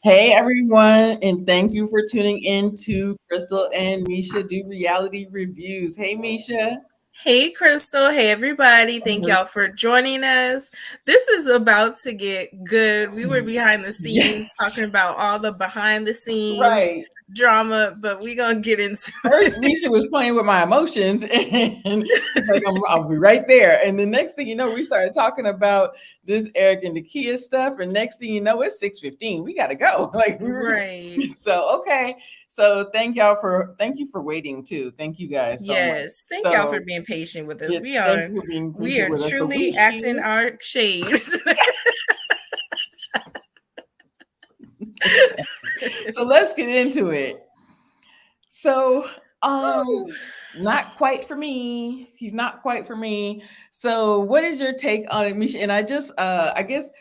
Hey everyone, and thank you for tuning in to Crystal and Misha do reality reviews. Hey Misha. Hey, Crystal. Hey, everybody. Thank y'all for joining us. This is about to get good. We were behind the scenes Yes. talking about all the behind the scenes Right. drama, but we're going to get into First, it. Misha was playing with my emotions, and she's like, I'll be right there. And the next thing you know, we started talking about this Eric and Nakia stuff, and next thing you know, it's 6:15. We got to go. Right. So okay. So thank you for waiting too. Thank you guys so much. Yes. Thank y'all for So being patient with us. yeah, thank you for being We patient are with us. But truly we acting here. our shades. So let's get into it. So, not quite for me. He's not quite for me. So, what is your take on it, Misha? And I guess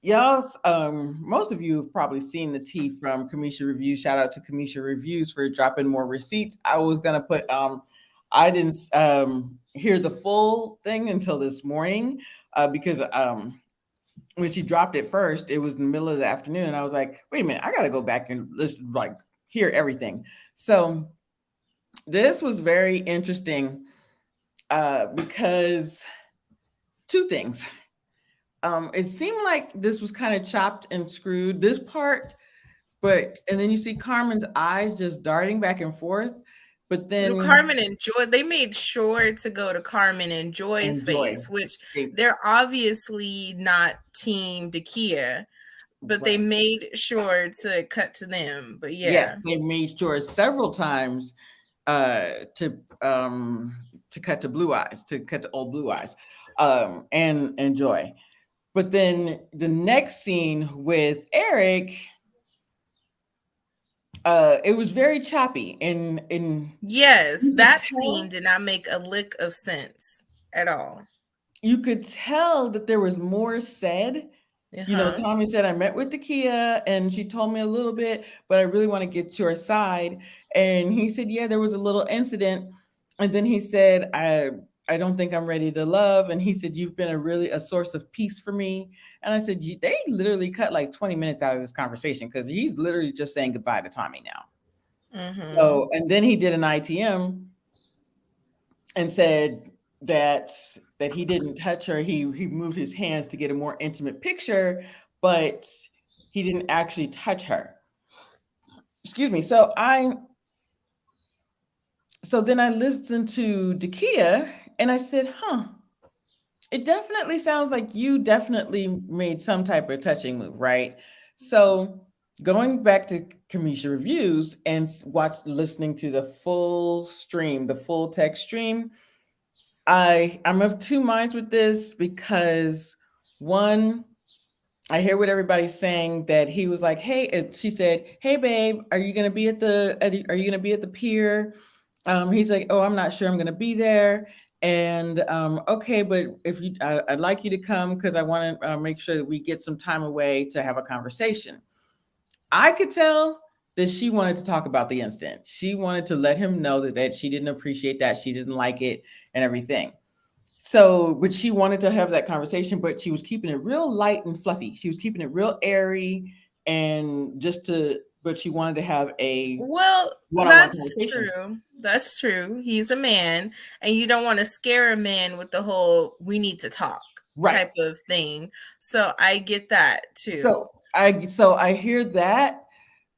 y'all, most of you have probably seen the tea from Kamisha Reviews. Shout out to Kamisha Reviews for dropping more receipts. I was gonna put, I didn't hear the full thing until this morning, because when she dropped it first, it was in the middle of the afternoon, and I was like, wait a minute, I gotta go back and listen, like hear everything. So this was very interesting, because two things. It seemed like this was kind of chopped and screwed, this part, but and then you see Carmen's eyes just darting back and forth, but then Carmen and Joy, they made sure to go to Carmen and Joy's enjoy. face, which they're obviously not Team Dakia, but they made sure to cut to them. But yeah. Yes, they made sure several times to cut to Blue Eyes, to cut to old Blue Eyes, and Joy. But then the next scene with Eric, it was very choppy, and yes, that scene did not make a lick of sense at all. You could tell that there was more said. You know, Tommy said, I met with Dakia and she told me a little bit, but I really want to get your side. And he said, yeah, there was a little incident. And then he said, I don't think I'm ready to love. And he said, you've been a source of peace for me. And I said, they literally cut like 20 minutes out of this conversation because he's literally just saying goodbye to Tommy now. So, and then he did an ITM and said that he didn't touch her. He moved his hands to get a more intimate picture, but he didn't actually touch her. Excuse me. So then I listened to Dakia and I said, it definitely sounds like you definitely made some type of touching move, right? So going back to Kamisha Reviews and listening to the full stream, the full text stream, I'm of two minds with this because one, I hear what everybody's saying that he was like, hey, she said, hey babe, are you gonna be at the pier? He's like, oh, I'm not sure I'm gonna be there. And okay, but if you I'd like you to come because I want to make sure that we get some time away to have a conversation. I could tell that she wanted to talk about the incident. She wanted to let him know that she didn't appreciate that, she didn't like it and everything. So, but she wanted to have that conversation, but she was keeping it real light and fluffy. She was keeping it real airy and but she wanted to have a one-on-one conversation. True. That's true. He's a man, and you don't want to scare a man with the whole "we need to talk" type of thing. So I get that too. So I hear that.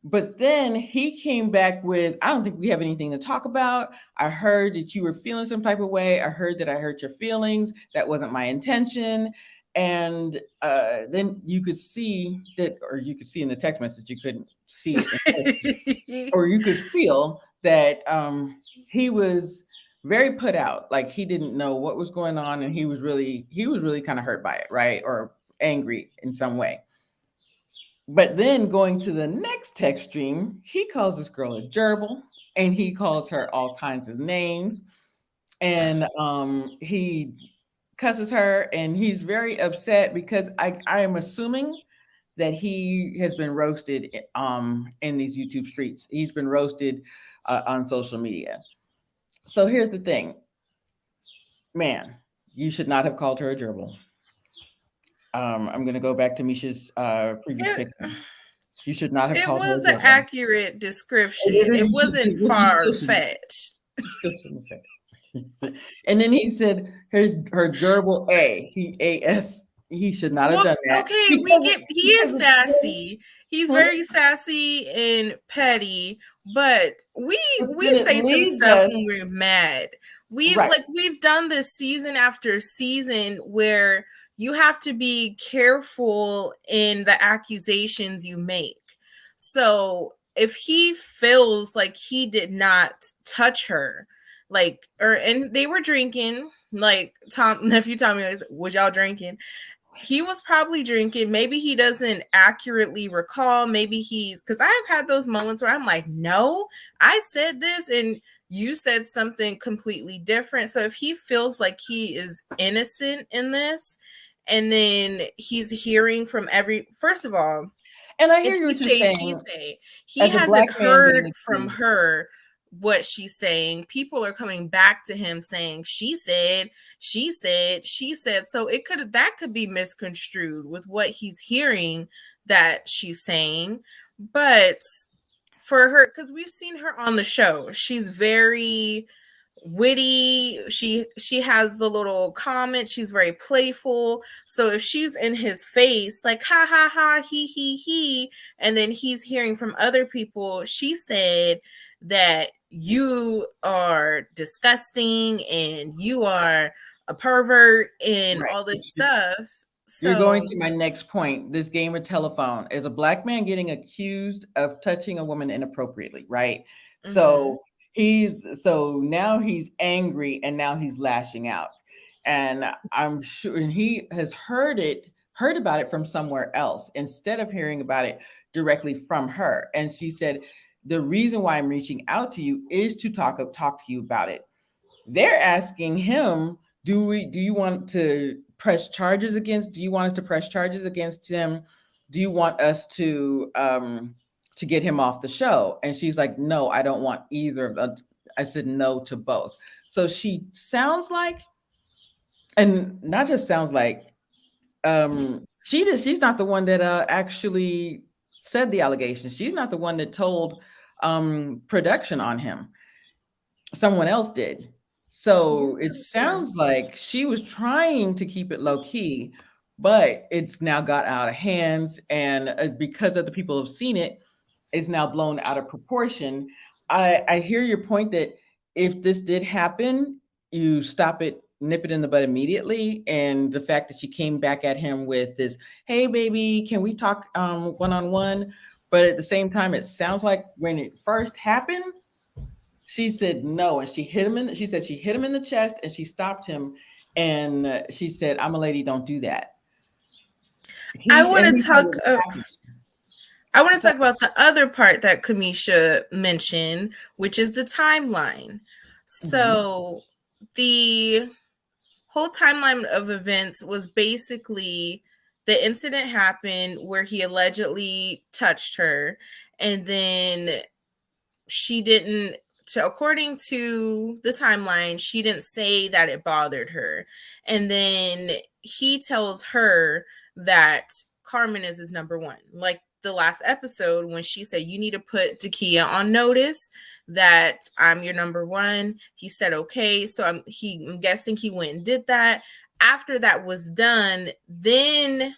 But then he came back with, I don't think we have anything to talk about. I heard that you were feeling some type of way. I heard that I hurt your feelings. That wasn't my intention. And then you could see that, or you could see in the text message, you couldn't see it, or you could feel that he was very put out, like he didn't know what was going on, and he was really kind of hurt by it, right? Or angry in some way. But then going to the next text stream, he calls this girl a gerbil and he calls her all kinds of names. And he cusses her and he's very upset because I am assuming that he has been roasted in these YouTube streets. He's been roasted on social media. So here's the thing, man, you should not have called her a gerbil. I'm going to go back to Misha's previous pick. You should not have called her a gerbil. It was an accurate description. It wasn't far fetched. Still shouldn't have said it. And then he said, "Here's her gerbil A." He A-S. He should not have done that. Okay, he is sassy. He's very sassy and petty, but we say some stuff when we're mad. We've done this season after season where you have to be careful in the accusations you make. So if he feels like he did not touch her, and they were drinking, like nephew Tommy was y'all drinking? He was probably drinking. Maybe he doesn't accurately recall. Maybe because I have had those moments where I'm like, no, I said this and you said something completely different. So if he feels like he is innocent in this, and then he's hearing from first of all, and I hear you what you're saying. He hasn't heard from her what she's saying. People are coming back to him saying she said. So that could be misconstrued with what he's hearing that she's saying. But for her, because we've seen her on the show, she's very witty. She has the little comment. She's very playful. So if she's in his face, like ha ha ha, he, and then he's hearing from other people, she said that you are disgusting and you are a pervert and all this stuff. So you're going to my next point. This game of telephone is a black man getting accused of touching a woman inappropriately, right? Mm-hmm. So now he's angry and now he's lashing out. And I'm sure he has heard about it from somewhere else instead of hearing about it directly from her. And she said, the reason why I'm reaching out to you is to talk to you about it. They're asking him, do you want to press charges against? Do you want us to press charges against him? Do you want us to get him off the show? And she's like, no, I don't want either of them. I said no to both. So she sounds like, and not just sounds like, she's not the one that actually said the allegations. She's not the one that told production on him. Someone else did. So it sounds like she was trying to keep it low key, but it's now got out of hands. And because other people have seen it, it's now blown out of proportion. I hear your point that if this did happen, you stop it, nip it in the bud immediately. And the fact that she came back at him with this, hey, baby, can we talk one-on-one? But at the same time, it sounds like when it first happened, she said no, and she hit him she said she hit him in the chest and she stopped him. And she said, I'm a lady, don't do that. I want to talk about the other part that Kamisha mentioned, which is the timeline. So the whole timeline of events was basically the incident happened where he allegedly touched her, and then she didn't, according to the timeline, she didn't say that it bothered her. And then he tells her that Carmen is his number one. Like the last episode when she said, you need to put Dakia on notice that I'm your number one. He said, okay. So I'm guessing he went and did that. After that was done, then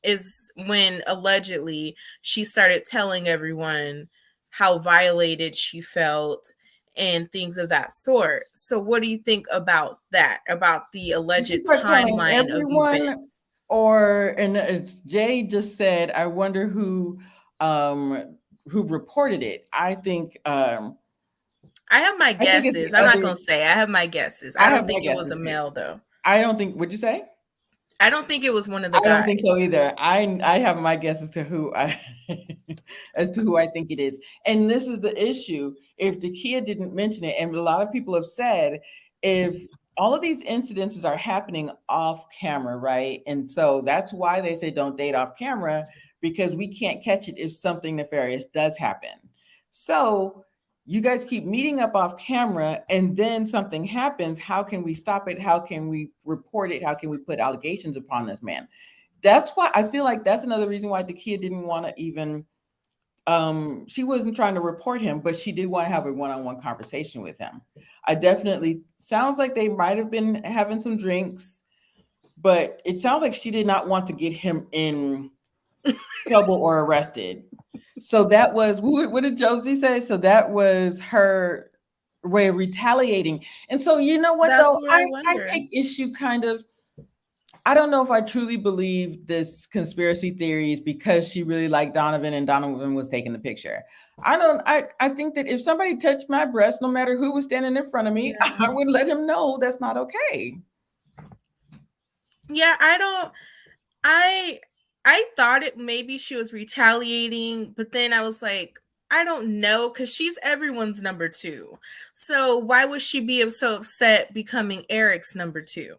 is when allegedly she started telling everyone how violated she felt and things of that sort. So what do you think about that, about the alleged timeline of events? And it's Jay just said, I wonder who reported it. I think I have my guesses. I'm not going to say. I have my guesses. I don't think it was a male, though. I don't think, what'd you say? I don't think it was one of the I don't guys. think so either. I have my guess as to who I as to who I think it is. And this is the issue. If Dakia didn't mention it, and a lot of people have said, if all of these incidences are happening off camera, right? And so that's why they say don't date off camera, because we can't catch it if something nefarious does happen. So you guys keep meeting up off camera and then something happens. How can we stop it? How can we report it? How can we put allegations upon this man? That's why I feel like that's another reason why Dakia didn't want to even she wasn't trying to report him, but she did want to have a one-on-one conversation with him. I definitely sounds like they might have been having some drinks, but it sounds like she did not want to get him in trouble or arrested. So that was what did Josie say? So that was her way of retaliating. And so you know what That's though, what I I wonder. take issue kind of. I don't know if I truly believe this conspiracy theories because she really liked Donovan and Donovan was taking the picture. I think that if somebody touched my breast, no matter who was standing in front of me, Yeah. I would let him know that's not okay. Yeah, I thought it maybe she was retaliating, but then I was like, I don't know, because she's everyone's number 2. So why would she be so upset becoming Eric's number 2?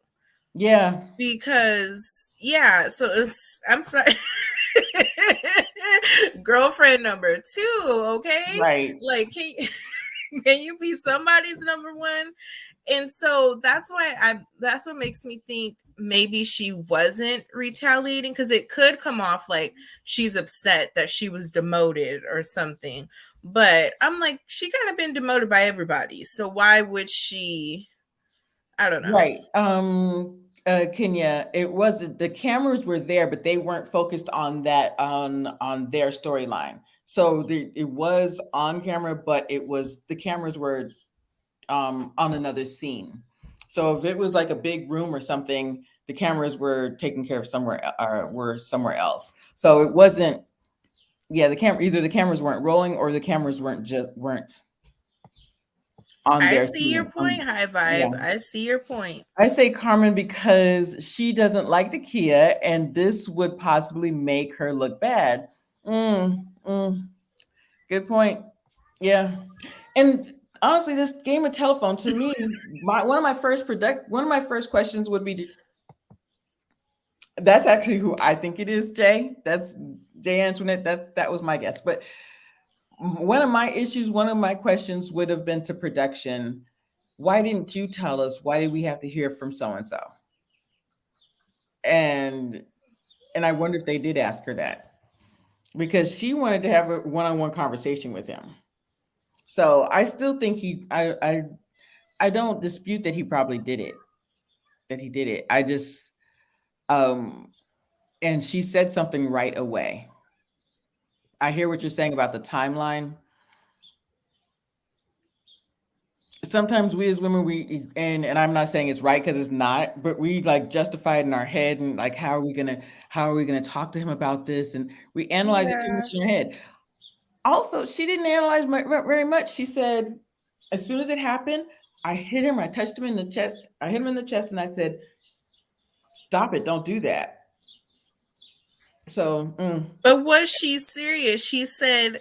Yeah. Because yeah, so I'm sorry. Girlfriend number 2, okay? Right. Like, can you be somebody's number 1? And so that's what makes me think maybe she wasn't retaliating, because it could come off like she's upset that she was demoted or something. But I'm like, she kind of been demoted by everybody, so why would she? I don't know. Right. Kenya, it was the cameras were there, but they weren't focused on that on their storyline. So it was on camera, but it was the cameras were on another scene. So if it was like a big room or something, the cameras were taken care of somewhere or were somewhere else. So it wasn't. Yeah, either the cameras weren't rolling or the cameras weren't on I their see your scene. point, High Yeah. Vibe. I see your point. I say Carmen because she doesn't like Dakia, and this would possibly make her look bad. Good point. Yeah, and honestly, this game of telephone to me, one of my first questions would be, that's actually who I think it is, Jay. That's Jay Antoinette. That was my guess. But one of my questions would have been to production. Why didn't you tell us? Why did we have to hear from so and so? And I wonder if they did ask her that, because she wanted to have a one-on-one conversation with him. So I still think I don't dispute that he probably did it. That he did it. I just and she said something right away. I hear what you're saying about the timeline. Sometimes we as women, and I'm not saying it's right because it's not, but we like justify it in our head and like how are we gonna talk to him about this, and we analyze it too much in our head. Also, she didn't analyze very much. She said, as soon as it happened, I hit him, I touched him in the chest, I hit him in the chest, and I said, stop it, don't do that. So But was she serious? She said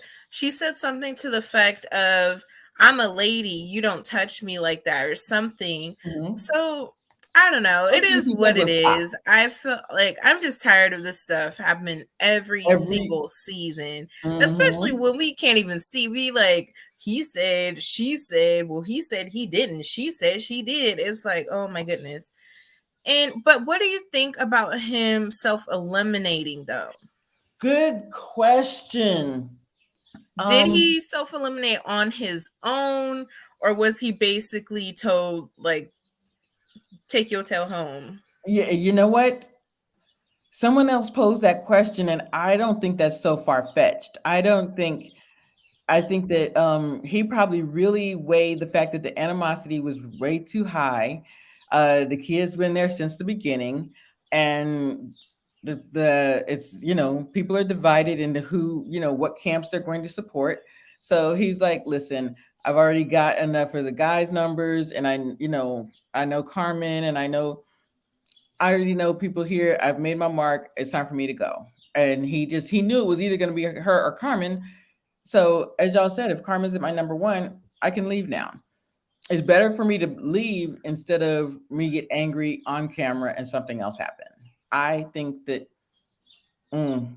something to the effect of, I'm a lady, you don't touch me like that, or something. So I don't know. It is what it is. I feel like I'm just tired of this stuff happening every single season, especially when we can't even see. We like, he said, she said, well, he said he didn't, she said she did. It's like, oh my goodness. But what do you think about him self-eliminating though? Good question. Did he self-eliminate on his own, or was he basically told, like, take your tail home? Yeah, you know what? Someone else posed that question, and I don't think that's so far-fetched. I think that he probably really weighed the fact that the animosity was way too high. The kid's been there since the beginning, and it's people are divided into who what camps they're going to support. So he's like, listen, I've already got enough of the guys' numbers, and I know Carmen, and I know I already know people here. I've made my mark. It's time for me to go. And he knew it was either going to be her or Carmen. So as y'all said, if Carmen's at my number one, I can leave now. It's better for me to leave instead of me get angry on camera and something else happen. I think that mm,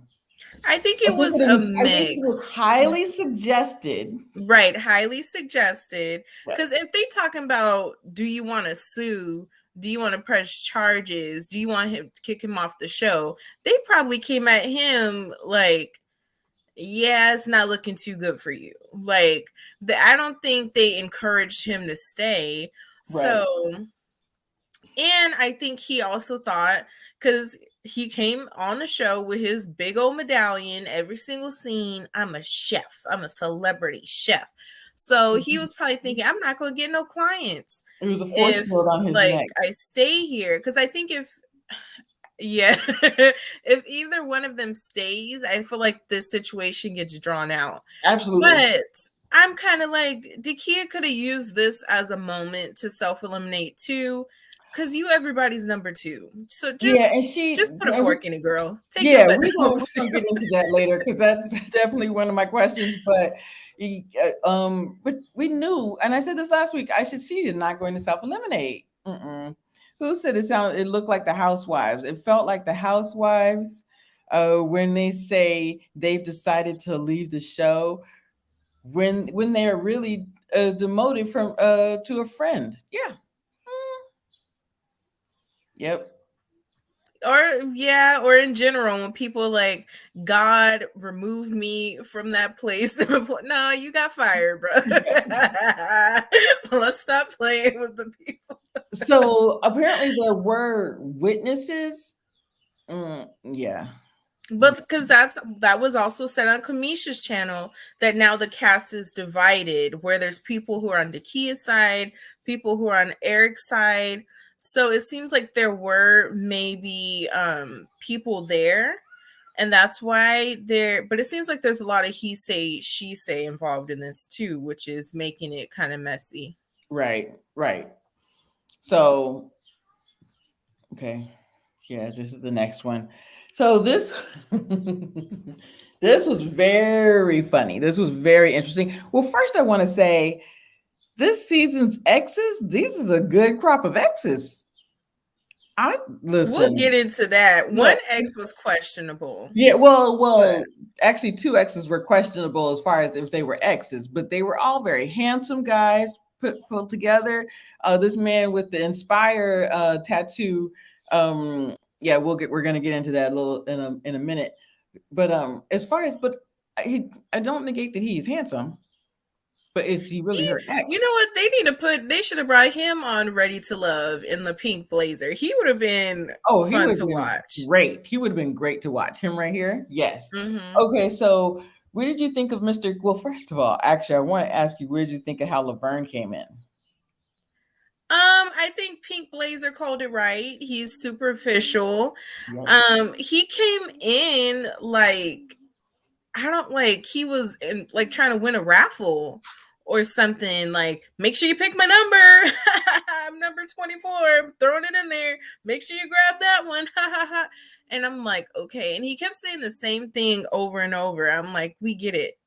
I think I it think was a I think it was mix. highly suggested. Right, highly suggested. Because Yes. if they talking about, do you want to sue? Do you want to press charges? Do you want him to kick him off the show? They probably came at him like, yeah, it's not looking too good for you. Like, I don't think they encouraged him to stay. Right. So, and I think he also thought, because he came on the show with his big old medallion every single scene. I'm a chef. I'm a celebrity chef. So he was probably thinking, I'm not going to get no clients It was a force if field on his like neck. I stay here. Because I think yeah, if either one of them stays, I feel like this situation gets drawn out. Absolutely. But I'm kind of like, Dakia could have used this as a moment to self-eliminate too, because you everybody's number two. So Yeah, and just put a fork in it, girl. Take yeah, your butt home. we're gonna get into that later because that's definitely one of my questions. But but we knew, and I said this last week. I should see is not going to self eliminate. Who said it sounded? It looked like the housewives. It felt like the housewives when they say they've decided to leave the show when they're really demoted from to a friend. Yeah. Yep. Or in general, when people like, God remove me from that place. No, you got fired, bro. Let's stop playing with the people. So apparently there were witnesses. Yeah. But because that was also said on Kamisha's channel, that now the cast is divided, where there's people who are on Dakia's side, people who are on Eric's side. So it seems like there were maybe people there, and that's why but it seems like there's a lot of he say, she say involved in this too, which is making it kind of messy. Right. So, okay. Yeah, this is the next one. So this this was very funny. This was very interesting. Well, first I want to say this season's exes, these is a good crop of exes. I listen. We'll get into that. One ex was questionable. Yeah, well, actually, two exes were questionable as far as if they were exes, but they were all very handsome guys put together. This man with the Inspire tattoo. Yeah, we're gonna get into that a little in a minute. But as far as I don't negate that he's handsome. But is he really her ex? You know what? They should have brought him on Ready to Love in the pink blazer. He would have been fun to watch. Great. He would have been great to watch. Him right here. Yes. Okay, so what did you think of Mr. Well, first of all, actually, I want to ask you, where did you think of how Laverne came in? I think Pink Blazer called it right. He's superficial. He came in like, I don't like, he was in like trying to win a raffle or something, like, make sure you pick my number. I'm number 24. I'm throwing it in there. Make sure you grab that one. And I'm like, okay. And he kept saying the same thing over and over. I'm like, we get it.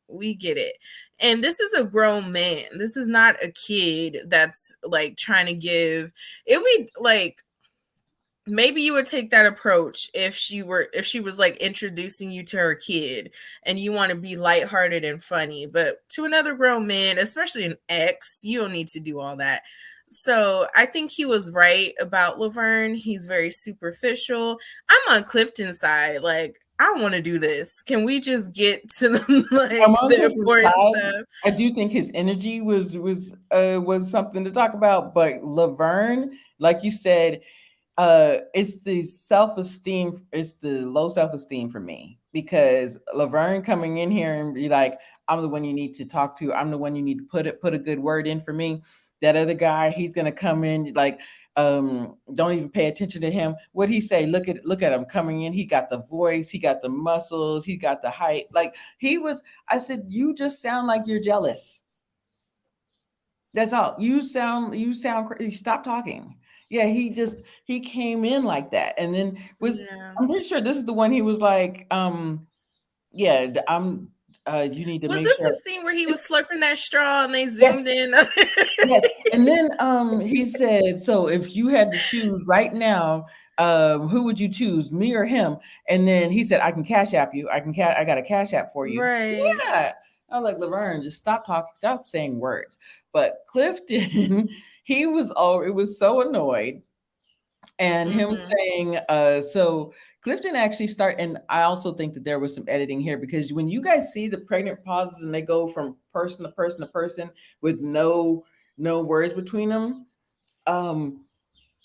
And this is a grown man. This is not a kid that's like trying to give. It would like, maybe you would take that approach if she was like introducing you to her kid and you want to be lighthearted and funny, but to another grown man, especially an ex, you don't need to do all that. So I think he was right about Laverne. He's very superficial. I'm on Clifton's side. Like, I want to do this. Can we just get to the important stuff? I do think his energy was something to talk about, but Laverne, like you said, it's the self-esteem, it's the low self-esteem for me, because Laverne coming in here and be like, I'm the one you need to talk to, I'm the one you need to put a good word in for me. That other guy, he's gonna come in like, don't even pay attention to him. What'd he say? Look at him coming in. He got the voice, he got the muscles, he got the height. Like I said, you just sound like you're jealous. That's all. You sound crazy. Stop talking. Yeah, he came in like that, and then was Yeah. I'm pretty sure this is the one he was like, yeah, I'm. You need to Was make this the sure. scene where he was slurping that straw and they Yes, zoomed in? yes. And then he said, so if you had to choose right now, who would you choose, me or him? And then he said, I can cash app you. I got a cash app for you. Right. Yeah. I was like, Laverne, just stop talking, stop saying words. But Clifton, it was so annoyed. And him Mhm. saying, so Clifton actually and I also think that there was some editing here because when you guys see the pregnant pauses and they go from person to person to person with no words between them, um,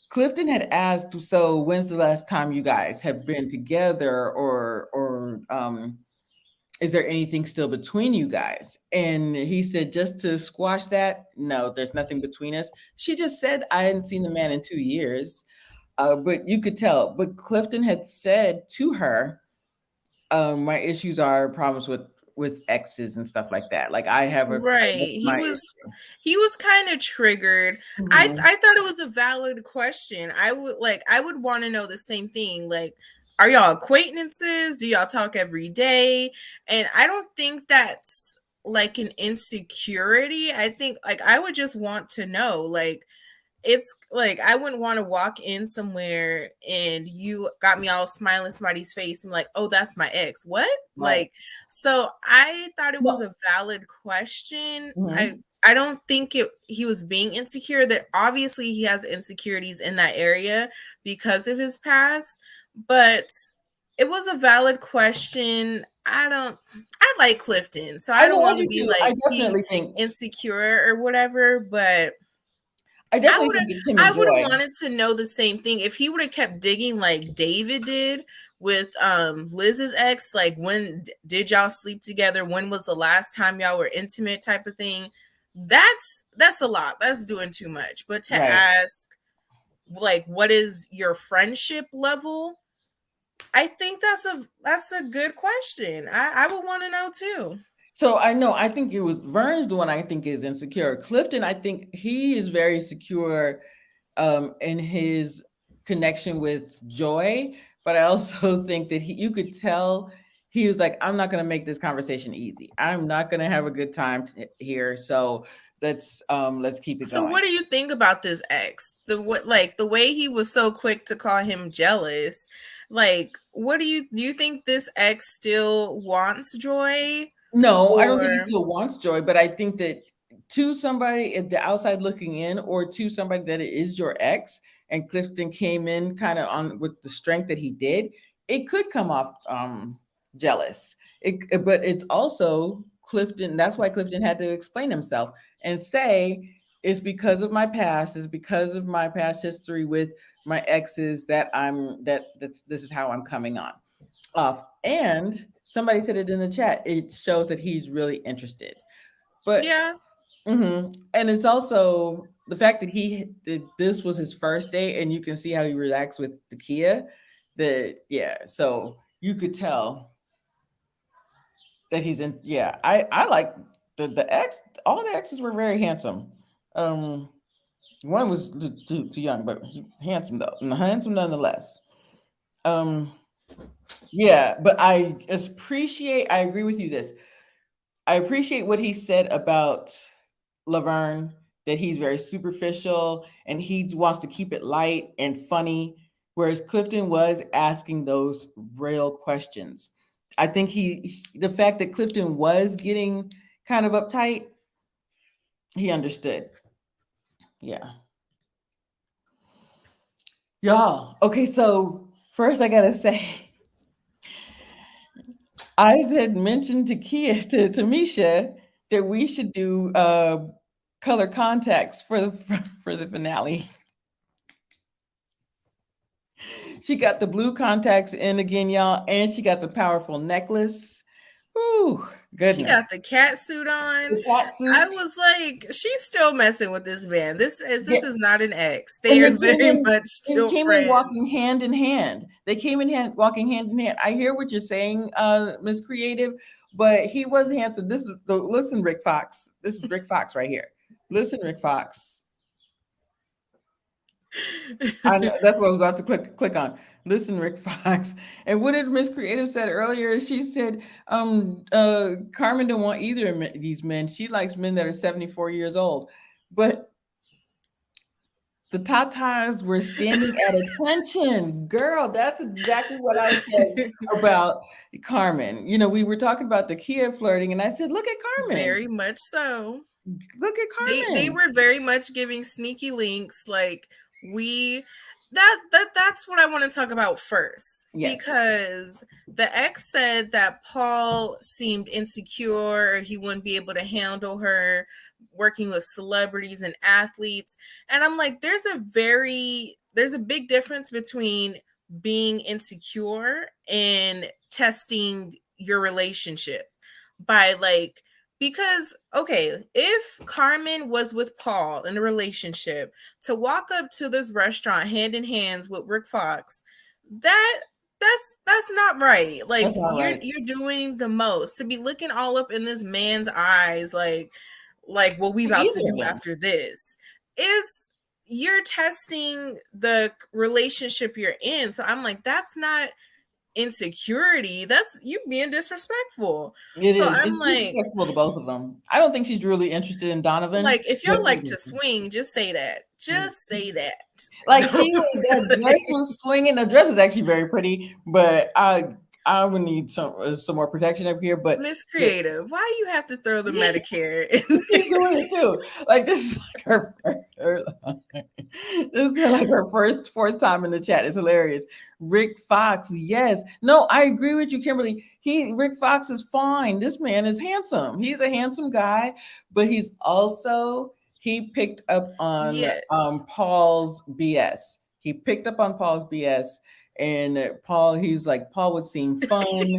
Clifton had asked, so when's the last time you guys have been together or is there anything still between you guys? And he said, just to squash that, no, there's nothing between us. She just said I hadn't seen the man in 2 years. But you could tell. But Clifton had said to her, "My issues are problems with exes and stuff like that. Like I have Right. that's my issue." He was kind of triggered. Mhm. I thought it was a valid question. I would want to know the same thing. Like, are y'all acquaintances? Do y'all talk every day? And I don't think that's like an insecurity. I think like I would just want to know like it's like I wouldn't want to walk in somewhere and you got me all smiling somebody's face and like, oh, that's my ex. What? Right. Like, so I thought it was No. a valid question. Mhm. I don't think he was being insecure. That obviously he has insecurities in that area because of his past, but it was a valid question. I like Clifton, so I I don't know I want to do be too. like he's insecure or whatever, but I I definitely would have think it's him and I would have Joy. wanted to know the same thing. If he would have kept digging like David did with Liz's ex, like when did y'all sleep together? When was the last time y'all were intimate type of thing? That's a lot. That's doing too much. But to Right. ask like what is your friendship level? I think that's a good question. I would want to know too. So I know I think it was Vern's the one I think is insecure. Clifton, I think he is very secure in his connection with Joy, but I also think that you could tell he was like, I'm not going to make this conversation easy. I'm not going to have a good time here. So let's keep it So going. what do you think about this ex? The way he was so quick to call him jealous. Like, what do you think this ex still wants Joy? No, I don't think he Or still wants Joy, but I think that to somebody at the outside looking in, or to somebody that is your ex, and Clifton came in kind of on with the strength that he did, it could come off jealous. But it's also Clifton. That's why Clifton had to explain himself and say it's because of my past. It's because of my past history with my exes that this is how I'm coming on off. And somebody said it in the chat. It shows that he's really interested. But yeah. and it's also the fact that this was his first date, and you can see how he relaxed with Takia. That yeah, so you could tell that he's in. Yeah, I like the ex. All the exes were very handsome. Um, One was too young, but handsome though, handsome nonetheless. Um, yeah, but I agree with you this. I appreciate what he said about Laverne, that he's very superficial and he wants to keep it light and funny, whereas Clifton was asking those real questions. I think the fact that Clifton was getting kind of uptight, he understood. Yeah. Y'all. Okay, so first I gotta say, I had mentioned to Misha that we should do color contacts for the for the finale. She got the blue contacts in again, y'all, and she got the powerful necklace. Ooh, She goodness. got the cat suit on. The cat I suit. was like, she's still messing with this man. This Yeah, is not an ex. They and are very much they still came in friends. walking hand in hand. They came in walking hand in hand. I hear what you're saying, Miss Creative, but he was handsome. Listen, Rick Fox. This is Rick Fox right here. Listen, Rick Fox. I know, that's what I was about to click on. Listen, Rick Fox. And what did Miss Creative said earlier? She said, Carmen don't want either of these men. She likes men that are 74 years old. But the Tatas were standing at attention. Girl, that's exactly what I said about Carmen. You know, we were talking about the Kia flirting, and I said, look at Carmen. Very much so. Look at They Carmen. were very much giving sneaky links. Like that's what I want to talk about first. Yes. Because the ex said that Paul seemed insecure, he wouldn't be able to handle her working with celebrities and athletes. And I'm like, there's a big difference between being insecure and testing your relationship by like, because okay, if Carmen was with Paul in a relationship, to walk up to this restaurant hand in hands with Rick Fox, that's not right. Like you're doing the most to be looking all up in this man's eyes, like what we about to do after this is you're testing the relationship you're in. So I'm like, that's not insecurity, that's you being disrespectful. It so is. I'm It's like disrespectful to both of them. I don't think she's really interested in Donovan. like, if y'all like to swing, just say that. Just say that. Like the dress was swinging. The dress is actually very pretty, but I would need some more protection up here. But Miss Creative, why you have to throw the Medicare in? She's doing it too. Like this is like her this is like her fourth time in the chat. It's hilarious. Rick Fox, yes. No, I agree with you, Kimberly. Rick Fox is fine. This man is handsome. He's a handsome guy, but he picked up on Paul's BS. He picked up on Paul's BS. And Paul would seem fun.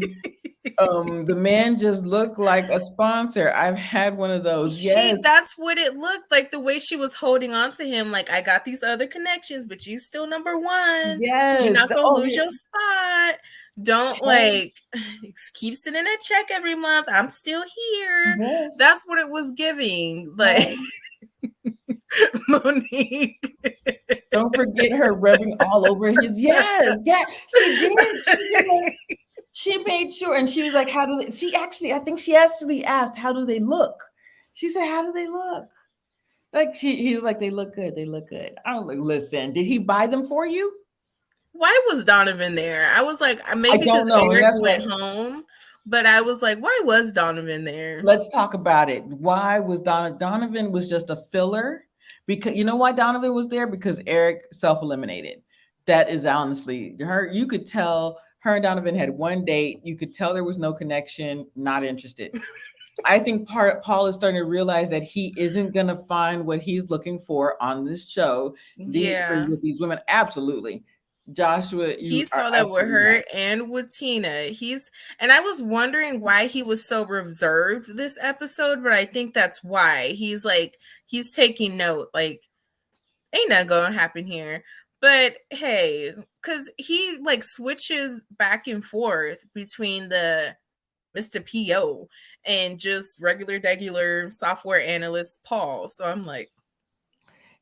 The man just looked like a sponsor. I've had one of those. Yes. That's what it looked like, the way she was holding on to him. Like, I got these other connections, but you still number one. Yes. You're not gonna lose your spot. Don't keep sending a check every month. I'm still here. Yes. That's what it was giving. Like Monique. Don't forget her rubbing all over his. Yes, yeah, she did. She made sure, and she was like, "How do they?" I think she actually asked, "How do they look?" She said, "How do they look?" Like he was like, "They look good. They look good." I'm like, "Listen, did he buy them for you?" Why was Donovan there? I was like, maybe because Eric went home. But I was like, why was Donovan there? Let's talk about it. Why was Donovan was just a filler? Because you know why Donovan was there? Because Eric self-eliminated. That is honestly her. You could tell her and Donovan had one date. You could tell there was no connection, not interested. I think Paul is starting to realize that he isn't going to find what he's looking for on this show. With these women. Absolutely. Joshua, he saw that with her and with Tina. And I was wondering why he was so reserved this episode, but I think that's why he's taking note. Like, ain't nothing gonna happen here. But hey, because he switches back and forth between the Mr. PO and just regular software analyst Paul. So I'm like,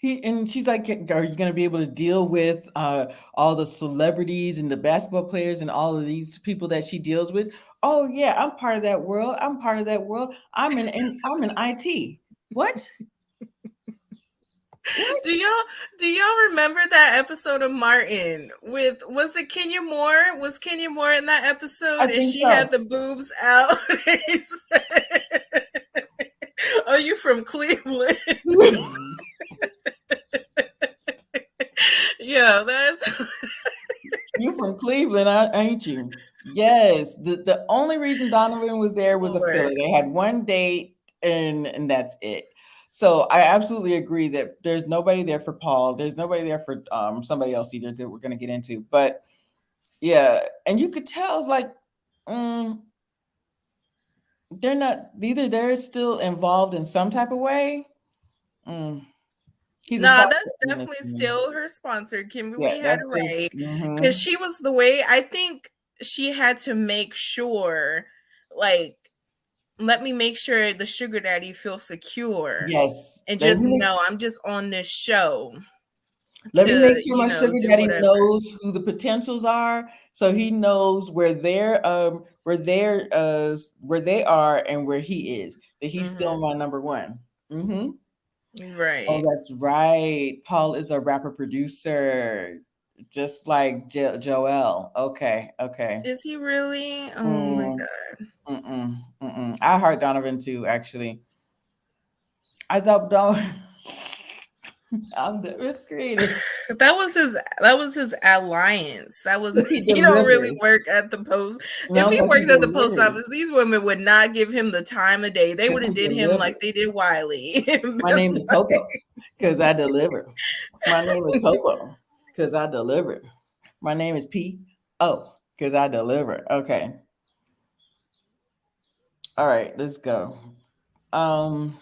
she's like, are you going to be able to deal with all the celebrities and the basketball players and all of these people that she deals with? Oh yeah, I'm part of that world. I'm in IT. What? Do y'all remember that episode of Martin was it Kenya Moore? Was Kenya Moore in that episode? And she had the boobs out. Are you from Cleveland? Yeah, that's you from Cleveland, ain't you? Yes. The only reason Donovan was there was a filler. They had one date and that's it. So I absolutely agree that there's nobody there for Paul. There's nobody there for somebody else either that we're going to get into. But yeah, and you could tell it's like they're not either. They're still involved in some type of way. That's definitely still her sponsor. Kimberly had it right because she was the way. I think she had to make sure, let me make sure the sugar daddy feels secure. Yes, and just know I'm just on this show. Let me make to, sure my sugar do daddy whatever. knows who the potentials are, so he knows where they are and where he is. That he's still my number one. Mm-hmm. Oh, Right. that's right. Paul is a rapper producer, just like Joel. Okay, okay. Is he really? Oh my Mm, god. I heart Donovan too. Actually, I thought Donovan. I'm devastated. That was his alliance. That was Because he he don't really delivers. work at the post. If No, he because he worked at the post office, delivers. these women would not give him the time of day. They would Because have he did him like delivers. they did Wiley. My name is Coco because I deliver. My name is Popo because I deliver. My name is P.O. because I deliver. Okay. All right, let's go. Um,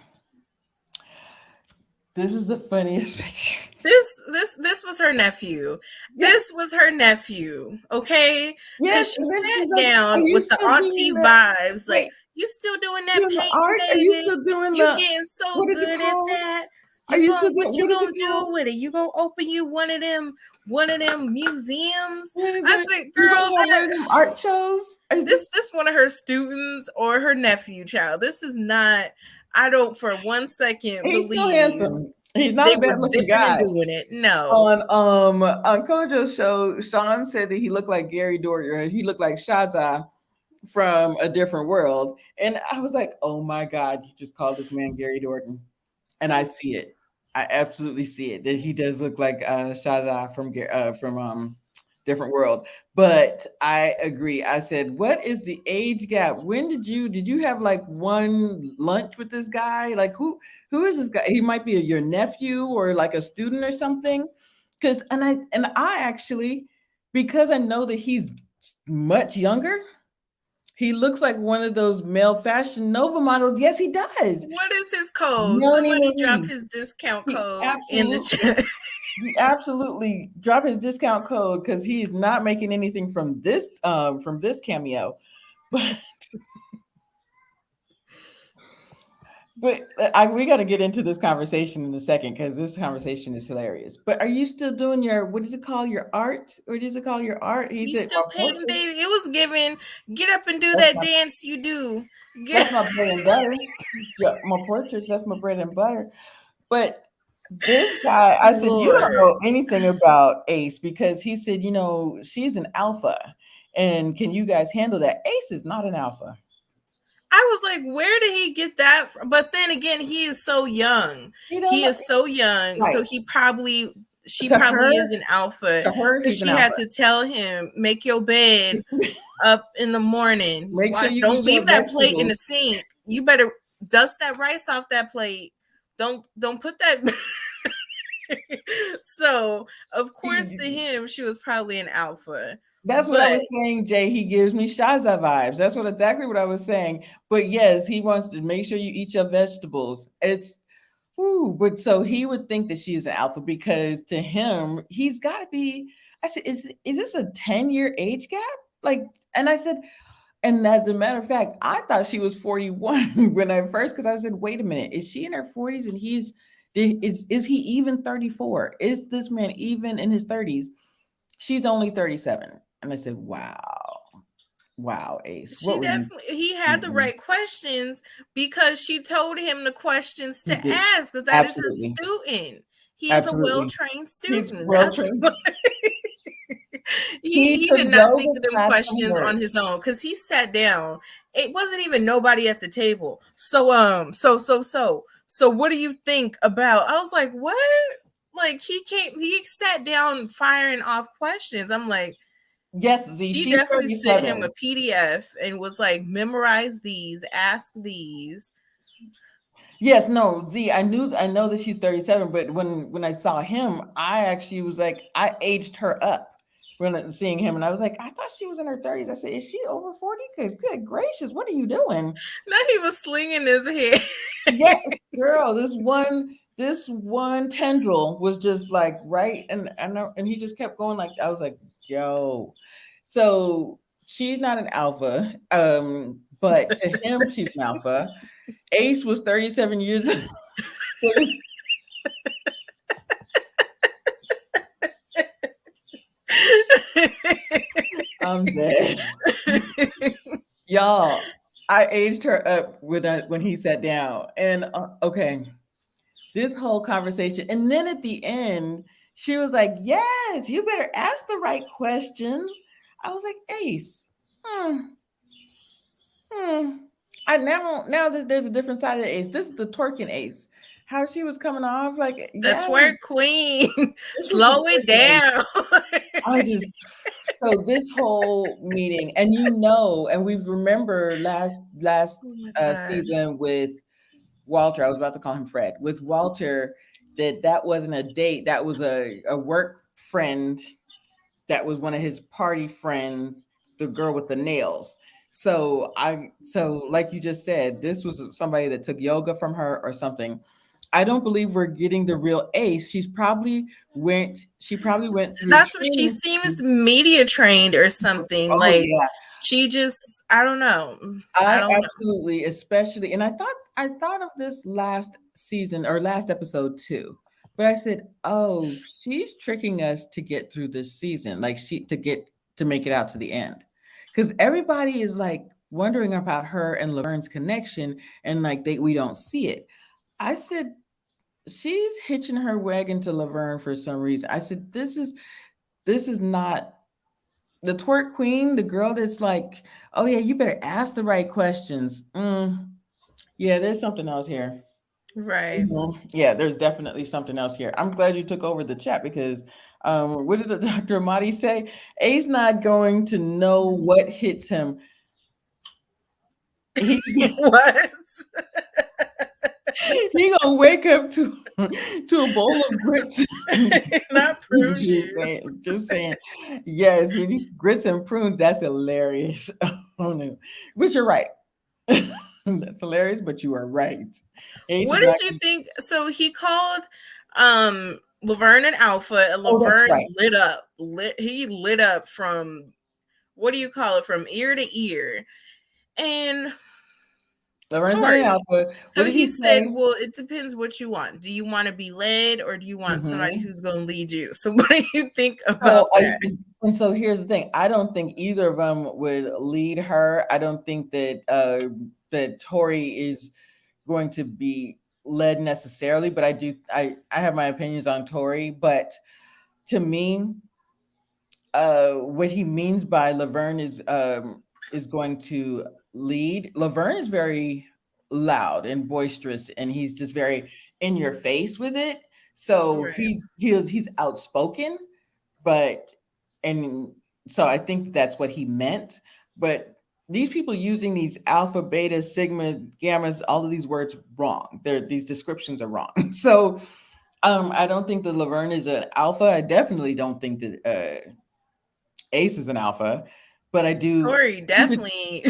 this is the funniest picture. This was her nephew. Yeah, This was her nephew, okay? yes, Because she and then she's sat like, "Are down you with the still doing auntie the vibes, like, wait? you still doing that Doing the painting, art? Are you baby? still doing You the getting so what is it good at called? that. Are You you going still what doing you what is gonna it do called? with it? You gonna open you one of them museums? What is I it? said, You girl, gonna have one that of them art shows? Is this one of her students or her nephew child. This is not, I don't for one second he's still believe handsome. He's not they a bad was looking dipping and guy. doing it. No. On Kojo's show, Sean said that he looked like Gary Doherty, or he looked like Shaza from A Different World. And I was like, oh my God, you just called this man Gary Doherty. And I see it. I absolutely see it. That he does look like Shaza from Different World. But I agree. I said, what is the age gap? When did you have like one lunch with this guy? Like who is this guy? He might be your nephew or like a student or something. Because and I actually, because I know that he's much younger, he looks like one of those male fashion Nova models. Yes, he does. What is his code? Melanie Somebody drop Marie. his discount He code in the absolutely, chat. he absolutely drop his discount code because he's not making anything from this cameo. But we got to get into this conversation in a second because this conversation is hilarious. But are you still doing your what does it call your art? Or does it call your art? He He's said still my painting, portrait. baby. It was given. Get up and do That's that my dance you do. that's Get my bread and butter. Yeah, my portraits. That's my bread and butter. But this guy, I said, you don't Lord. know anything about Ace because he said, she's an alpha. And can you guys handle that? Ace is not an alpha. I was like, where did he get that from? But then again, he is so young. You don't He know. is so young. Right. So she To her, probably is an alpha to her, because he's an she had alpha. to tell him, make your bed up in the morning. Make sure you Don't eat your leave that plate in vegetables. the sink. You better dust that rice off that plate. Don't put that. So of course to him, she was probably an alpha. That's what I But was saying, Jay. He gives me Shaza vibes. That's exactly what I was saying. But yes, he wants to make sure you eat your vegetables. But so he would think that she's an alpha because to him, he's got to be. I said, is this a 10-year age gap? Like, and I said, and as a matter of fact, I thought she was 41 when I first, because I said, wait a minute, is she in her 40s and is he even 34? Is this man even in his 30s? She's only 37. And I said, wow, Ace, what she were you definitely he had the thinking? right questions because she told him the questions He to did. ask because that is her Absolutely. student. He is a Absolutely. well-trained He's student. well That's trained. what He he took did not think yoga of them class from questions her. on his own because he sat down. It wasn't even nobody at the table. So what do you think about? I was like, what? Like he sat down firing off questions. I'm like, Yes, Z, she she's definitely sent him 37. a PDF and was like, memorize these, ask these. Yes, no, Z, I know that she's 37, but when I saw him, I actually was like, I aged her up when seeing him, and I was like, I thought she was in her 30s. I said, is she over 40? Because good gracious, what are you doing? Now he was slinging his hair. Yes, girl, this one tendril was just like right, and he just kept going like I was like, yo, so she's not an alpha, but to him she's an alpha. Ace was 37 years old. I'm dead. Y'all, I aged her up when he sat down. And okay, this whole conversation. And then at the end, she was like, yes, you better ask the right questions. I was like, Ace, I now that there's a different side of the Ace. This is the twerking Ace. How she was coming off like, the yes, twerk queen. Slow it down. I just so this whole meeting, and and we remember last season with Walter. I was about to call him Fred. With Walter, that wasn't a date. That was a work friend. That was one of his party friends. The girl with the nails. So like you just said, this was somebody that took yoga from her or something. I don't believe we're getting the real Ace. She probably went through. That's what she seems media trained or something. Oh, like yeah. she just, I don't know. I absolutely, especially, and I thought of this last season or last episode too. But I said, oh, she's tricking us to get through this season, like to make it out to the end. Because everybody is like wondering about her and Laverne's connection, and like we don't see it. I said, she's hitching her wagon to Laverne for some reason. I said, this is not the twerk queen, the girl that's like, oh yeah, you better ask the right questions. Yeah, there's something else here. Right. Mm-hmm. Yeah, there's definitely something else here. I'm glad you took over the chat because what did the Dr. Amadi say? A's not going to know what hits him. What? He gonna wake up to a bowl of grits. Not prunes. Just saying. Yes, grits and prunes. That's hilarious. Oh no, but you're right. That's hilarious, but you are right. What did you think? So he called Laverne and Alpha, and Laverne lit up. He lit up from, what do you call it, from ear to ear. And Laverne's not an alpha. So he said, well, it depends what you want. Do you want to be led, or do you want somebody who's going to lead you? So what do you think about that? And so here's the thing. I don't think either of them would lead her. I don't think that that Tori is going to be led necessarily, but I have my opinions on Tori. But to me, what he means by Laverne is going to lead. Laverne is very loud and boisterous, and he's just very in your face with it. So he's outspoken, and so I think that's what he meant. But these people using these alpha, beta, sigma, gammas, all of these words wrong. These descriptions are wrong. So I don't think that Laverne is an alpha. I definitely don't think that Ace is an alpha. But I do. Tori definitely.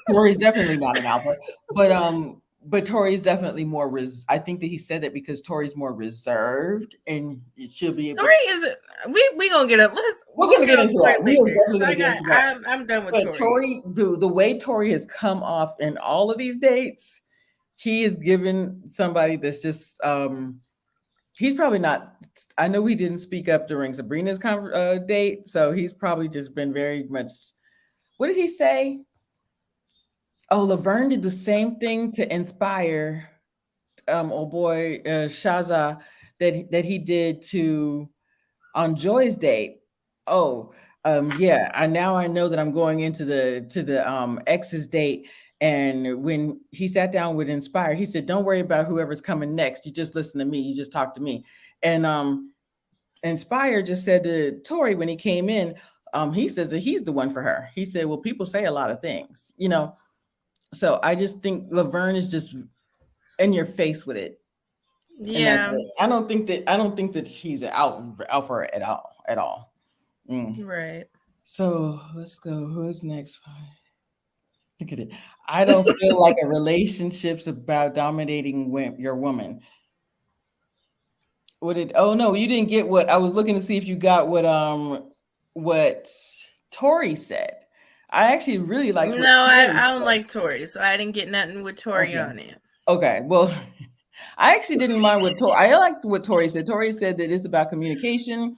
Tori's definitely not an alpha, but Tori's definitely more. I think that he said that because Tori's more reserved, and she'll be. Tori is. We gonna get up. We're gonna get into that. I'm done with Tori. The way Tori has come off in all of these dates, he is given somebody that's just. He's probably not. I know he didn't speak up during Sabrina's date, so he's probably just been very much. What did he say? Oh, Laverne did the same thing to inspire Shaza that he did to on Joy's date. Oh, yeah. I know that I'm going into the ex's date. And when he sat down with Inspire, he said, don't worry about whoever's coming next. You just listen to me. You just talk to me. And Inspire just said to Tori when he came in, he says that he's the one for her. He said, well, people say a lot of things, So I just think Laverne is just in your face with it. Yeah. I don't think that he's out for it at all. Right. So let's go. Who's next? Look at it. I don't feel like a relationship's about dominating your woman. Oh no, you didn't get what I was looking to see if you got what Tori said. I actually really like. No, I don't like Tori, so I didn't get nothing with Tori on it. Okay, well, I actually didn't mind what Tori. I liked what Tori said. Tori said that it's about communication,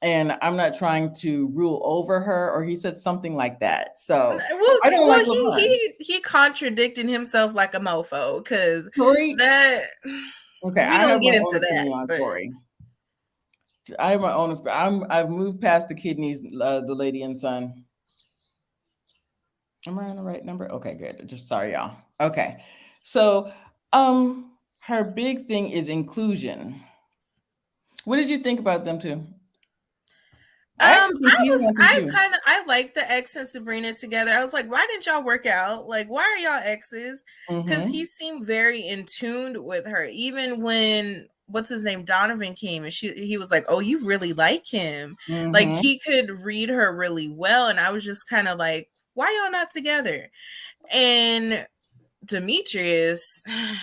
and I'm not trying to rule over her, or he said something like that. So Well, I don't well, like LeVon. he contradicted himself like a mofo because Tori, that okay, we I gonna have my get own into that, opinion on but Tori. I have my own. I've moved past the kidneys, the lady and son. Am I on the right number? Okay, good. Just sorry, y'all. Okay, so her big thing is inclusion. What did you think about them two? I actually think he's handsome too. I like the X and Sabrina together. I was like, why didn't y'all work out? Like, why are y'all exes? Because he Mm-hmm. seemed very in tune with her. Even when what's his name, Donovan came and he was like, oh, you really like him. Like Mm-hmm. he could read her really well. And I was just kind of like, why y'all not together? And Demetrius, I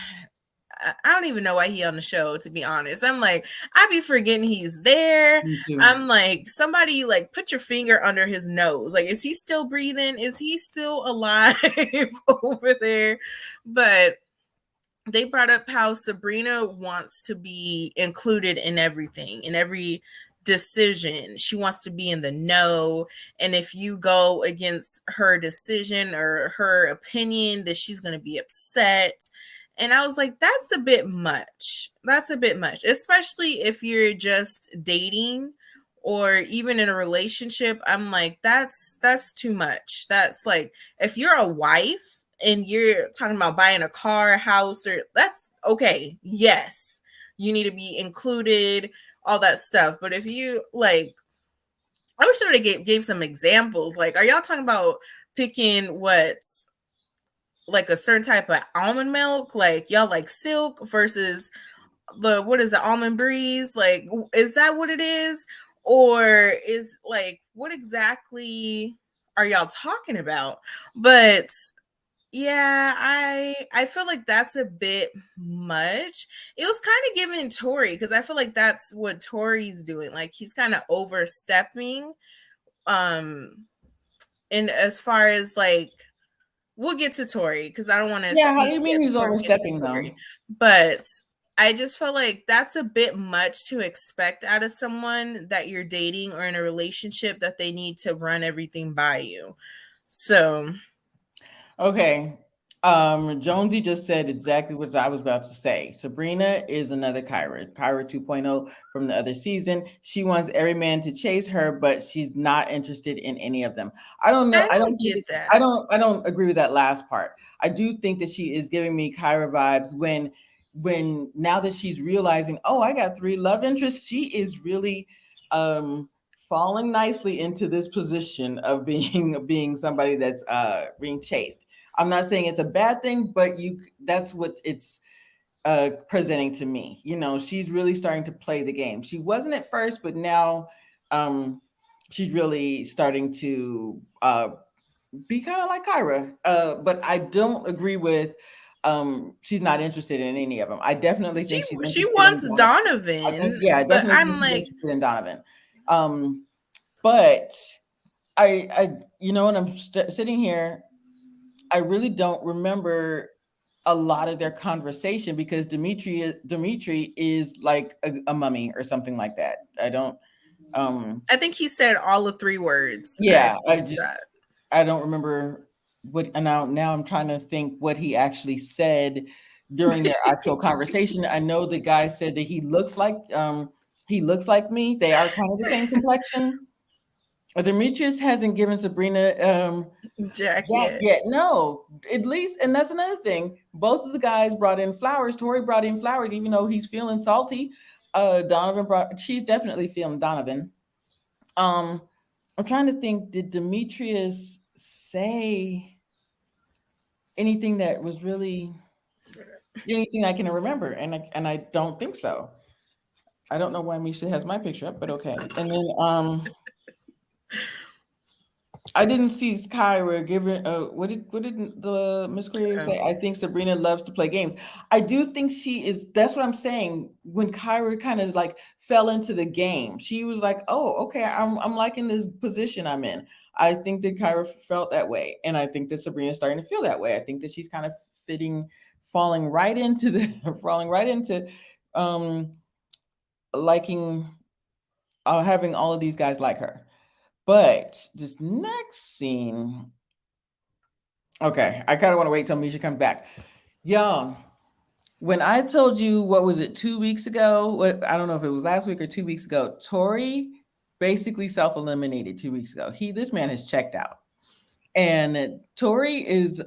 don't even know why he on the show, to be honest. I'm like, I be forgetting he's there. Me too. I'm like, somebody like put your finger under his nose. Like, is he still breathing? Is he still alive over there? But they brought up how Sabrina wants to be included in everything, in every decision. She wants to be in the know. And if you go against her decision or her opinion, that she's going to be upset. And I was like, that's a bit much. That's a bit much, especially if you're just dating or even in a relationship. I'm like, that's too much. That's like, if you're a wife and you're talking about buying a car, a house, or that's okay. Yes, you need to be included, all that stuff. But if you like, I wish they gave some examples. Like, are y'all talking about picking what, like a certain type of almond milk? Like y'all like Silk versus the what is it, Almond Breeze? Like, is that what it is? Or is like what exactly are y'all talking about? But yeah, I feel like that's a bit much. It was kind of giving Tori because I feel like that's what Tori's doing. Like he's kind of overstepping. Um, and as far as like, we'll get to Tori because I don't want to Yeah, how do speak you yet mean he's before we get to overstepping Tori. though? But I just feel like that's a bit much to expect out of someone that you're dating or in a relationship that they need to run everything by you. So Okay. Jonesy just said exactly what I was about to say. Sabrina is another Kyra 2.0 from the other season. She wants every man to chase her, but she's not interested in any of them. I don't know. I don't get I that. don't agree with that last part. I do think that she is giving me Kyra vibes when now that she's realizing, oh, I got 3 love interests, she is really falling nicely into this position of being somebody that's being chased. I'm not saying it's a bad thing, but that's what it's presenting to me. You know, she's really starting to play the game. She wasn't at first, but now she's really starting to be kind of like Kyra. But I don't agree with she's not interested in any of them. I definitely think she's She interested in wants Donovan. Donovan, I but definitely think I'm she's like, interested in Donovan. But you know, when I'm sitting here, I really don't remember a lot of their conversation because Dimitri is like a mummy or something like that. I don't. I think he said all the 3 words. I Yeah, think that. I don't remember what. And now I'm trying to think what he actually said during their actual conversation. I know the guy said that he looks like me. They are kind of the same complexion. Demetrius hasn't given Sabrina Jack that yet. yet. No, at least, and that's another thing. Both of the guys brought in flowers. Tori brought in flowers, even though he's feeling salty. She's definitely feeling Donovan. Um, I'm trying to think, did Demetrius say anything that was really anything I can remember? And I don't think so. I don't know why Misha has my picture up, but okay. And then I didn't see Kyra giving. What did the Miss Creator say? I think Sabrina loves to play games. I do think she is. That's what I'm saying. When Kyra kind of like fell into the game, she was like, "Oh, okay, I'm liking this position I'm in." I think that Kyra felt that way, and I think that Sabrina's starting to feel that way. I think that she's kind of falling right into the, falling right into, um, liking having all of these guys like her. But this next scene, okay, I kind of want to wait till Misha comes back. Y'all, when I told you, what was it, 2 weeks ago? What, I don't know if it was last week or 2 weeks ago. Tori basically self-eliminated 2 weeks ago. This man has checked out. And Tori is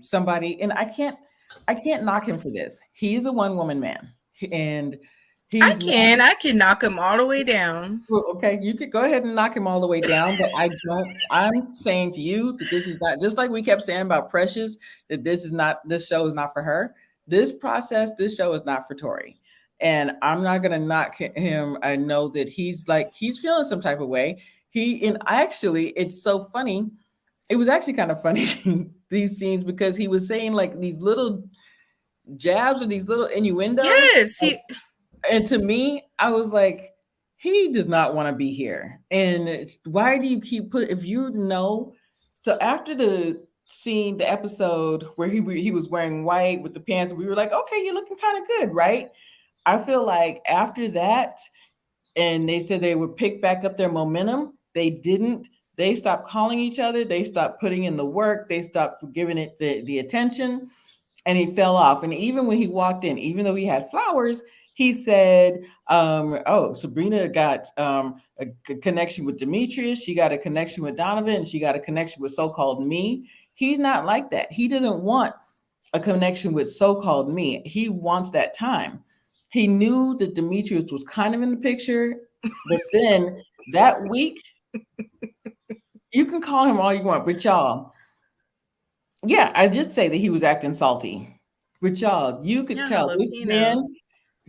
somebody, and I can't knock him for this. He's a one-woman man. And I he's can knock him all the way down. okay, you could go ahead and knock him all the way down, but I'm saying to you that this is not, just like we kept saying about Precious, that this show is not for her. This show is not for Tori. And I'm not gonna knock him. I know that he's feeling some type of way. And actually, it's so funny. It was actually kind of funny, these scenes, because he was saying like these little jabs or these little innuendos. Yes, and to me, I was like, he does not want to be here. And why do you keep if you know? So after the episode where he was wearing white with the pants, we were like, okay, you're looking kind of good, right? I feel like after that, and they said they would pick back up their momentum, they didn't. They stopped calling each other. They stopped putting in the work. They stopped giving it the attention, and he fell off. And even when he walked in, even though he had flowers, he said, oh, Sabrina got a connection with Demetrius. She got a connection with Donovan. And she got a connection with so-called me. He's not like that. He doesn't want a connection with so-called me. He wants that time. He knew that Demetrius was kind of in the picture, but then that week, you can call him all you want, but y'all, yeah, I did say that he was acting salty. But y'all, you could tell this man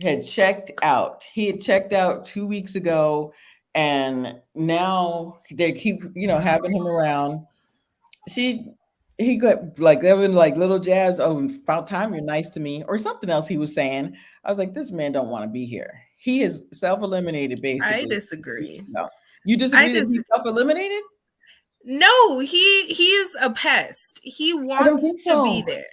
had checked out. He had checked out 2 weeks ago, and now they keep, having him around. He got like, there were like little jabs. Oh, about time you're nice to me, or something else he was saying. I was like, this man don't want to be here. He is self-eliminated, basically. I disagree. No. You disagree that he's self-eliminated? No, he is a pest. He wants to be there.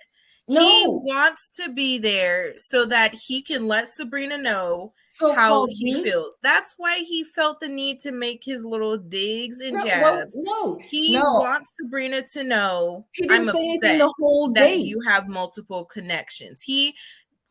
No. He wants to be there so that he can let Sabrina know how he feels. That's why he felt the need to make his little digs and jabs. He wants Sabrina to know, I'm upset the whole day that you have multiple connections. He,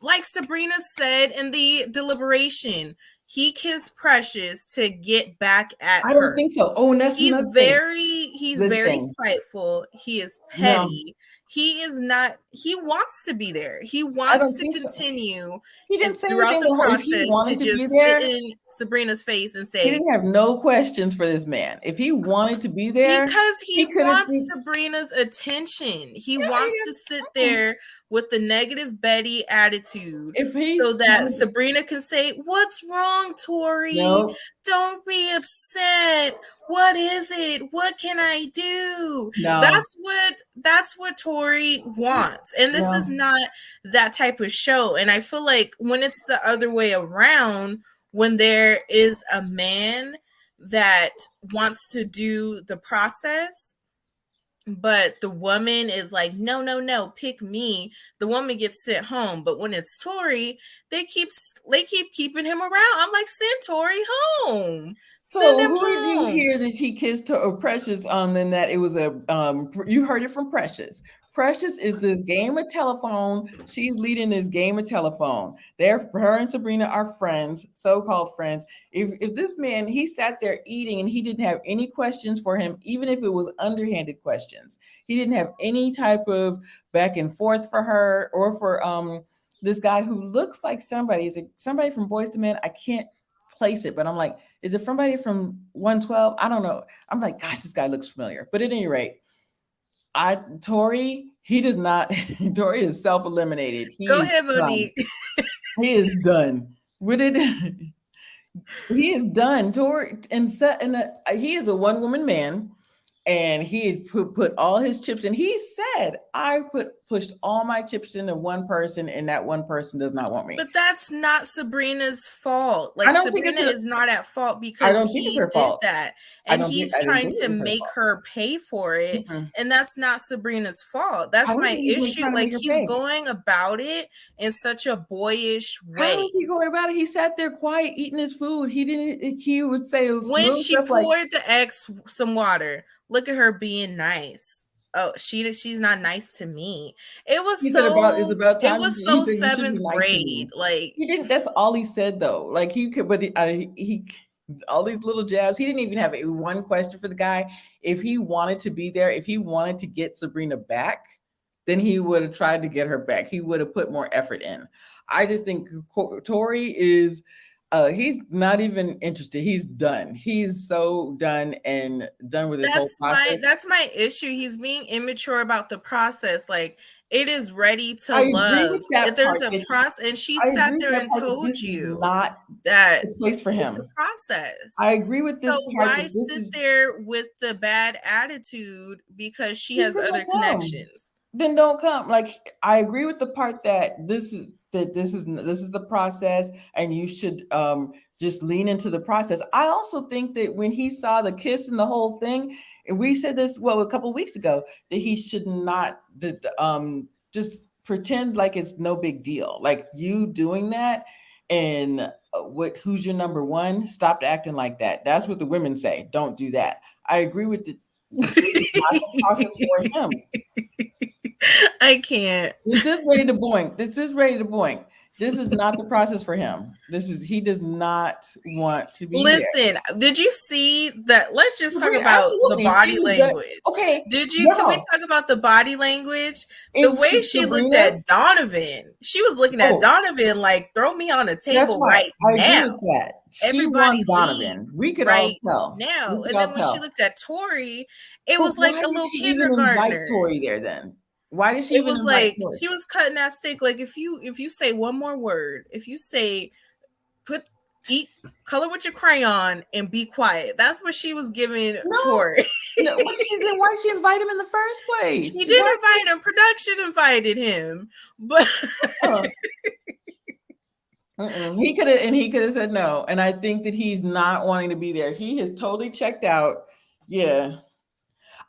like Sabrina said in the deliberation, he kissed Precious to get back at her. I don't think so. Oh, and that's he's very spiteful. He is petty. No. He is not. He wants to be there. He wants to continue. So. He didn't say throughout the process to just sit in Sabrina's face and say, he didn't have no questions for this man. If he wanted to be there, because he wants Sabrina's attention. He wants to sit there with the negative Betty attitude, so that Sabrina can say, "What's wrong, Tori? No. Don't be upset. What is it? What can I do?" No. That's what Tori wants, and this is not that type of show. And I feel like when it's the other way around, when there is a man that wants to do the process, but the woman is like, no, pick me, the woman gets sent home. But when it's Tori, they keep keeping him around. I'm like, send Tori home. So who did you hear that he kissed Precious and that it was you heard it from Precious. Precious is this game of telephone. She's leading this game of telephone. Her and Sabrina are friends, so-called friends. If this man, he sat there eating and he didn't have any questions for him, even if it was underhanded questions. He didn't have any type of back and forth for her or for this guy who looks like somebody. Is it somebody from Boyz II Men? I can't place it, but I'm like, is it somebody from 112? I don't know. I'm like, gosh, this guy looks familiar. But at any rate, Tori, he does not. Tori is self-eliminated. Go ahead, Monique. He is done. He is done. Tori he is a one-woman man. and he had put all his chips in. He said, I pushed all my chips into one person, and that one person does not want me. But that's not Sabrina's fault. I Like, don't think Sabrina it's is not at fault I because don't think it's he her did fault. that. I And don't think he's I didn't trying think to it was her make fault. her pay for it. Mm-mm. And that's not Sabrina's fault. I That's don't my think he's issue. trying to Like, make her he's pay. going about it in such a boyish How way. is he going about it? He sat there quiet, eating his food. He didn't. He would say When little she stuff like, poured the ex some water, look at her being nice. Oh, she's not nice to me. It was he said about it's so about it time was he so said you should be seventh nice to grade. me. Like, He didn't. That's all he said though. Like he could, but he all these little jabs. He didn't even have one question for the guy. If he wanted to be there, if he wanted to get Sabrina back, then he would have tried to get her back. He would have put more effort in. I just think Tori is. He's not even interested. He's done. He's so done and done with this whole process. that's my issue. He's being immature about the process. Like, it is ready to I agree love. with that If there's part. a process, and she I sat agree with there that and part that told this is you not that the place for it's a him. process. I agree with this So part why that this sit is there with the bad attitude because she he has said, other "Don't come. connections? Then don't come." Like I agree with the part that this is the process, and you should just lean into the process. I also think that when he saw the kiss and the whole thing, and we said this a couple of weeks ago, that he should not just pretend like it's no big deal. Like you doing that, and who's your number one? Stop acting like that. That's what the women say. Don't do that. I agree with the. This is not the process for him. I can't. This is ready to boink. This is ready to boink. This is not the process for him. He does not want to be here. Listen, did you see that? Let's just talk Sabrina, about the absolutely. body She was good. language. Okay. Can we talk about the body language? The And way she looked Sabrina, at Donovan, she was looking at oh, Donovan like, throw me on the that's table why right I agree now. with that. She Everybody wants leave Donovan. We could all right tell. now. We could And all then when she tell. looked at Tori, it But was like why a did little she even invite kindergartner. Tori there then? Why did she It even was invite like Tori? she was cutting that steak. Like, if you say one more word, if you say eat color with your crayon and be quiet, that's what she was giving Tori. No, why did she invite him in the first place? She did invite him. Production invited him, but he could have said no. And I think that he's not wanting to be there. He has totally checked out. Yeah.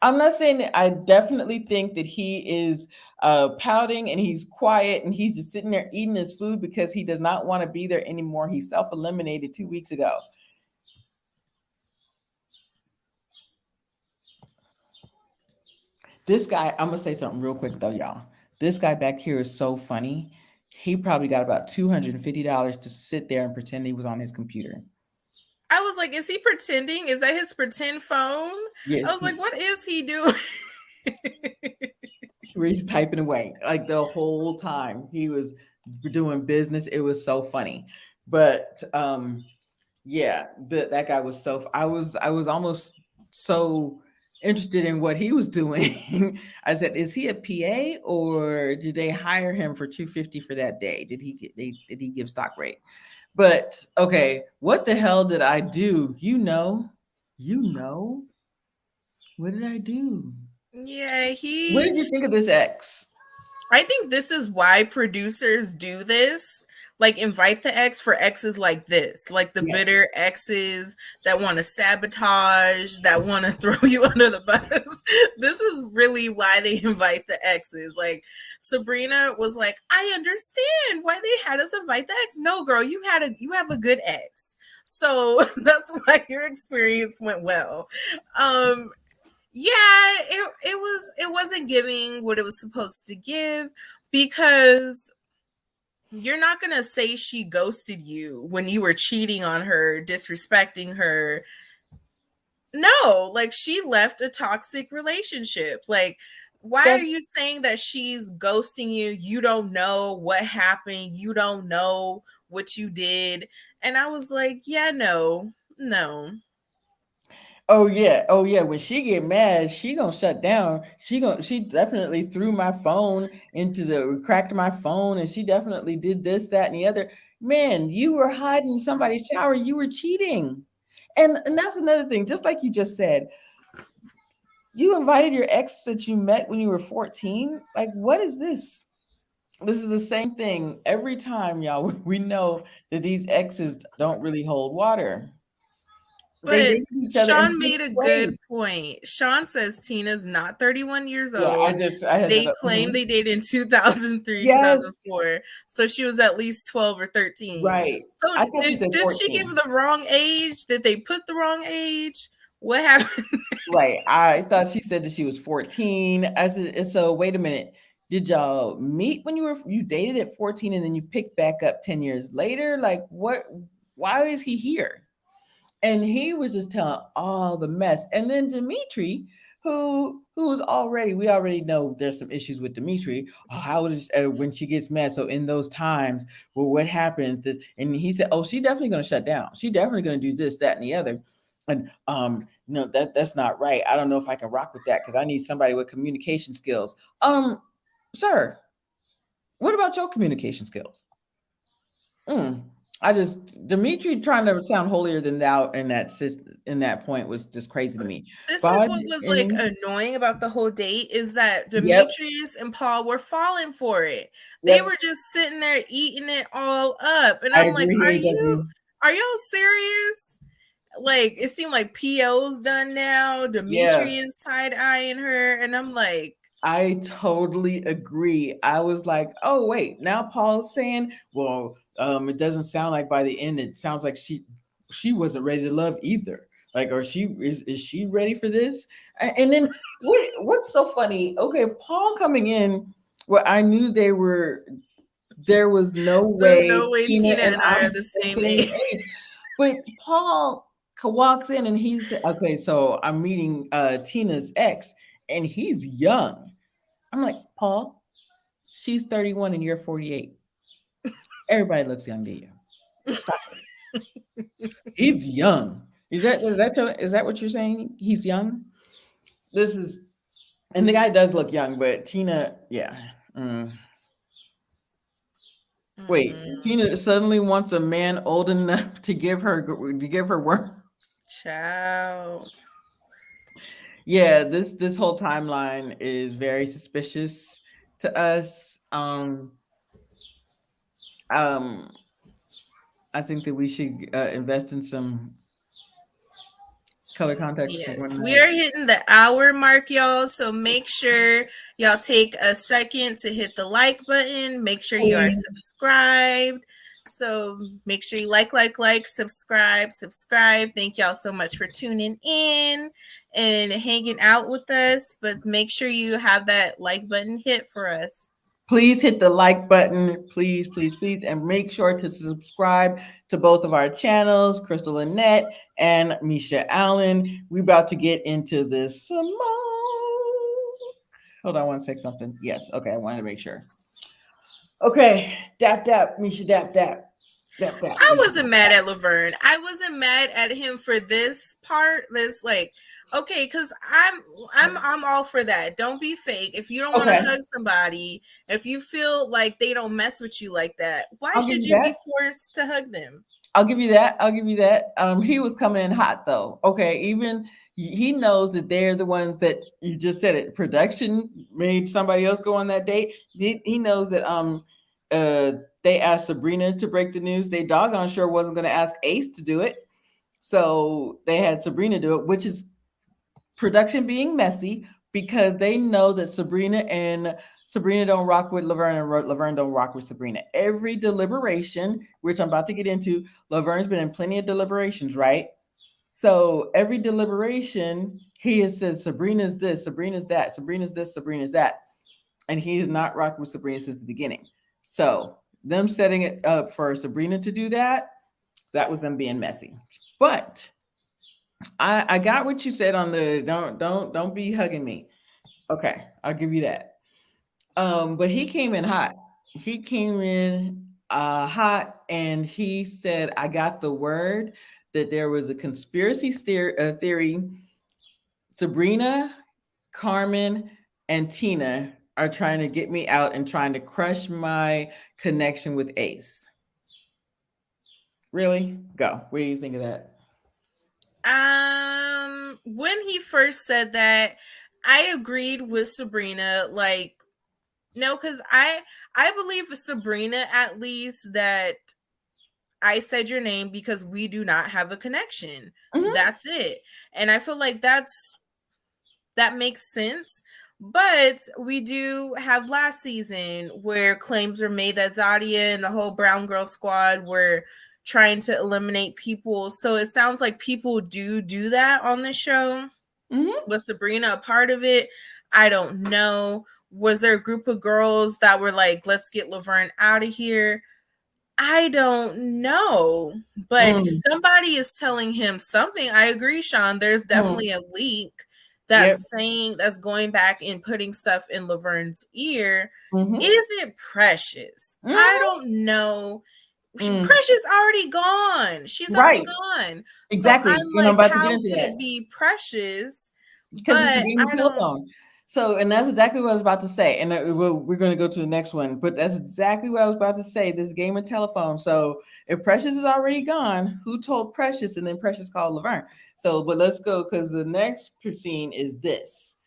I'm not saying that. I definitely think that he is pouting and he's quiet and he's just sitting there eating his food because he does not want to be there anymore. He self-eliminated 2 weeks ago. This guy, I'm going to say something real quick though, y'all. This guy back here is so funny. He probably got about $250 to sit there and pretend he was on his computer. I was like, is he pretending? Is that his pretend phone? Yes, I was like, what is he doing? He's typing away like the whole time he was doing business. It was so funny. But yeah, that guy was so I was almost so interested in what he was doing. I said, is he a PA or did they hire him for $250 for that day? Did he give stock rate? But okay, what the hell did I do? You know, what did I do? Yeah, What did you think of this ex? I think this is why producers do this. Like, invite the ex for exes like this, like the bitter exes that want to sabotage, that want to throw you under the bus. This is really why they invite the exes. Like, Sabrina was like, I understand why they had us invite the ex. No, girl, you have a good ex. So that's why your experience went well. Yeah, it wasn't giving what it was supposed to give, because you're not going to say she ghosted you when you were cheating on her, disrespecting her. No, like, she left a toxic relationship. Like, why are you saying that she's ghosting you? You don't know what happened. You don't know what you did. And I was like, yeah, no. Oh yeah. When she get mad, she gonna shut down. She definitely threw my phone cracked my phone, and she definitely did this, that, and the other. Man, you were hiding in somebody's shower. You were cheating, and that's another thing. Just like you just said, You invited your ex that you met when you were 14? Like, what is this? This is the same thing every time, y'all. We know that these exes don't really hold water. They But dated each other in Sean sixth made a grade. good point. Sean says Tina's not 31 years Yeah, old. I had They that. claim they dated in 2003, Yes, 2004. So she was at least 12 or 13. right. So I thought you said did she give 14. the wrong age? Did they put the wrong age? What happened? Right. I thought she said that she was 14. I said, so wait a minute. Did y'all meet when you dated at 14 and then you picked back up 10 years later? Like what, why is he here? And he was just telling all the mess. And then Dimitri, who's already, we already know there's some issues with Dimitri. Oh, how is when she gets mad? So in those times, well, what happens? And he said, oh, she definitely going to shut down. She definitely going to do this, that, and the other. And no, that's not right. I don't know if I can rock with that because I need somebody with communication skills. Sir, what about your communication skills? I just Dimitri trying to sound holier than thou in that point was just crazy to me. This is But what was like and annoying about the whole date is that yep, Demetrius and Paul were falling for it. They yep, were just sitting there eating it all up. And I I'm like, agree, AW. are y'all serious? Like it seemed like PO's done now. Yeah, Dimitri is side-eyeing her. And I'm like, I totally agree. I was like, oh wait, now Paul's saying, well, it doesn't sound like by the end, it sounds like she wasn't ready to love either. Like, or is she ready for this? And then what's so funny? Okay, Paul coming in, well, I knew there was no there's way no way Tina Tina and and I I are were the the same same age. age. But Paul walks in and he said, okay, so I'm meeting Tina's ex, and he's young. I'm like, Paul, she's 31 and you're 48. Everybody looks young to you. Stop it. He's young. Is that what you're saying? He's young? This is and the guy does look young, but Tina, yeah. Wait, Mm, Tina suddenly wants a man old enough to give her worms. ciao. Yeah, this whole timeline is very suspicious to us. Um, I think that we should invest in some color context for Yes, one we are night. hitting the hour mark, y'all. So make sure y'all take a second to hit the like button. Make sure you are Please. subscribed. So make sure you like, subscribe. Thank y'all so much for tuning in and hanging out with us. But make sure you have that like button hit for us. Please hit the like button, please, please, please, and make sure to subscribe to both of our channels, Crystal Annette and Misha Allen. We're about to get into this smoke. Hold on, I want to say something. Yes, okay, I wanted to make sure. Okay, dap dap, Misha dap dap. Dap dap, I Misha wasn't dap mad dap. at Laverne. I wasn't mad at him for this part. This like, okay, because I'm all for that. Don't be fake. If you don't want to Okay, hug somebody, if you feel like they don't mess with you like that, why I'll give should you you be that. forced to hug them? I'll give you that. I'll give you that. He was coming in hot though. Okay, even he knows that they're the ones that you just said it. Production made somebody else go on that date. He knows that uh they asked Sabrina to break the news. They doggone sure wasn't going to ask Ace to do it. So they had Sabrina do it, which is production being messy because they know that Sabrina don't rock with Laverne and Laverne don't rock with Sabrina. Every deliberation, which I'm about to get into, Laverne's been in plenty of deliberations, right? So every deliberation, he has said Sabrina's this, Sabrina's that, Sabrina's this, Sabrina's that. And he has not rocked with Sabrina since the beginning. So them setting it up for Sabrina to do that, that was them being messy. But I got what you said on the don't be hugging me. Okay, I'll give you that. But he came in hot. He came in hot and he said, I got the word that there was a conspiracy theory. Sabrina, Carmen, and Tina are trying to get me out and trying to crush my connection with Ace. Really? Go. What do you think of that? When he first said that, I agreed with Sabrina. Like, no, because I believe with Sabrina at least that I said your name because we do not have a connection. Mhm. That's it. And I feel like that makes sense. But we do have last season where claims were made that Zadia and the whole Brown Girl Squad were trying to eliminate people. So it sounds like people do that on the show. Mhm. Was Sabrina a part of it? I don't know. Was there a group of girls that were like, let's get Laverne out of here? I don't know. But Mm. somebody is telling him something. I agree, Sean. There's definitely a leak Yep. that's saying, that's going back and putting stuff in Laverne's ear. Mhm. Is it Precious? I Mhm. don't know. Mm. Precious already gone. She's already Right. gone. So Exactly. I'm And I'm like, about to get how into can that. it be Precious? Because it's a But game of I don't. telephone. So, and that's exactly what I was about to say. And we're going to go to the next one, but that's exactly what I was about to say. This game of telephone. So, if Precious is already gone, who told Precious? And then Precious called Laverne. So, but let's go because the next scene is this.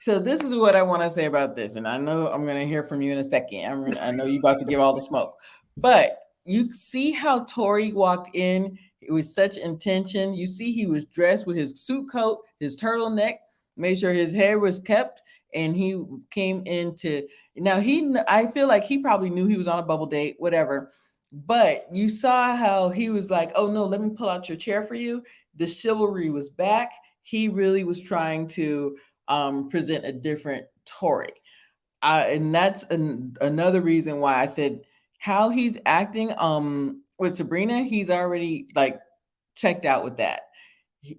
So, this is what I want to say about this. And I know I'm going to hear from you in a second. I know you're about to give all the smoke, but you see how Tori walked in with such intention. You see, he was dressed with his suit coat, his turtleneck, made sure his hair was kept, and he came into now I feel like he probably knew he was on a bubble date, whatever. But you saw how he was like, oh no, let me pull out your chair for you. The chivalry was back. He really was trying to present a different Tory. And that's another reason why I said how he's acting with Sabrina, he's already like checked out with that.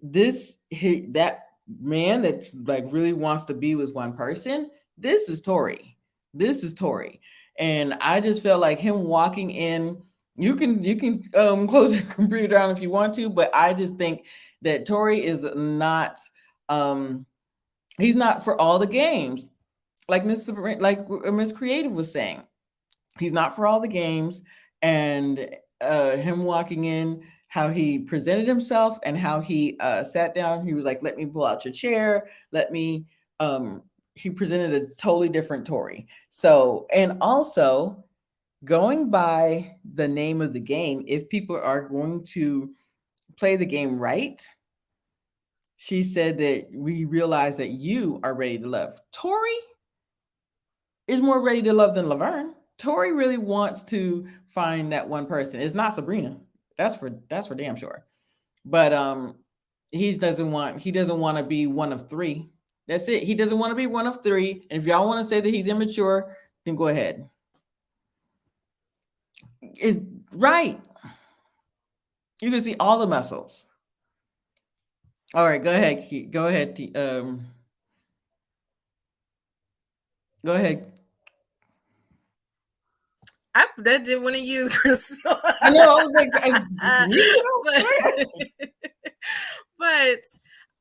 That man that's like really wants to be with one person, this is Tori. This is Tori. And I just felt like him walking in, you can close your computer down if you want to, but I just think that Tori is not he's not for all the games. Like Miss Creative was saying. He's not for all the games. And him walking in, how he presented himself and how he sat down, he was like, let me pull out your chair, let me he presented a totally different Tory. So, and also going by the name of the game, if people are going to play the game right, she said that we realize that you are ready to love. Tori is more ready to love than Laverne. Tori really wants to find that one person. It's not Sabrina. That's for damn sure. But he doesn't want to be one of three. That's it. He doesn't want to be one of three. And if y'all want to say that he's immature, then go ahead. It, right. You can see all the muscles. All right, go ahead. Go ahead. Go ahead. I didn't want to use Crystal. I know. I was like, but, but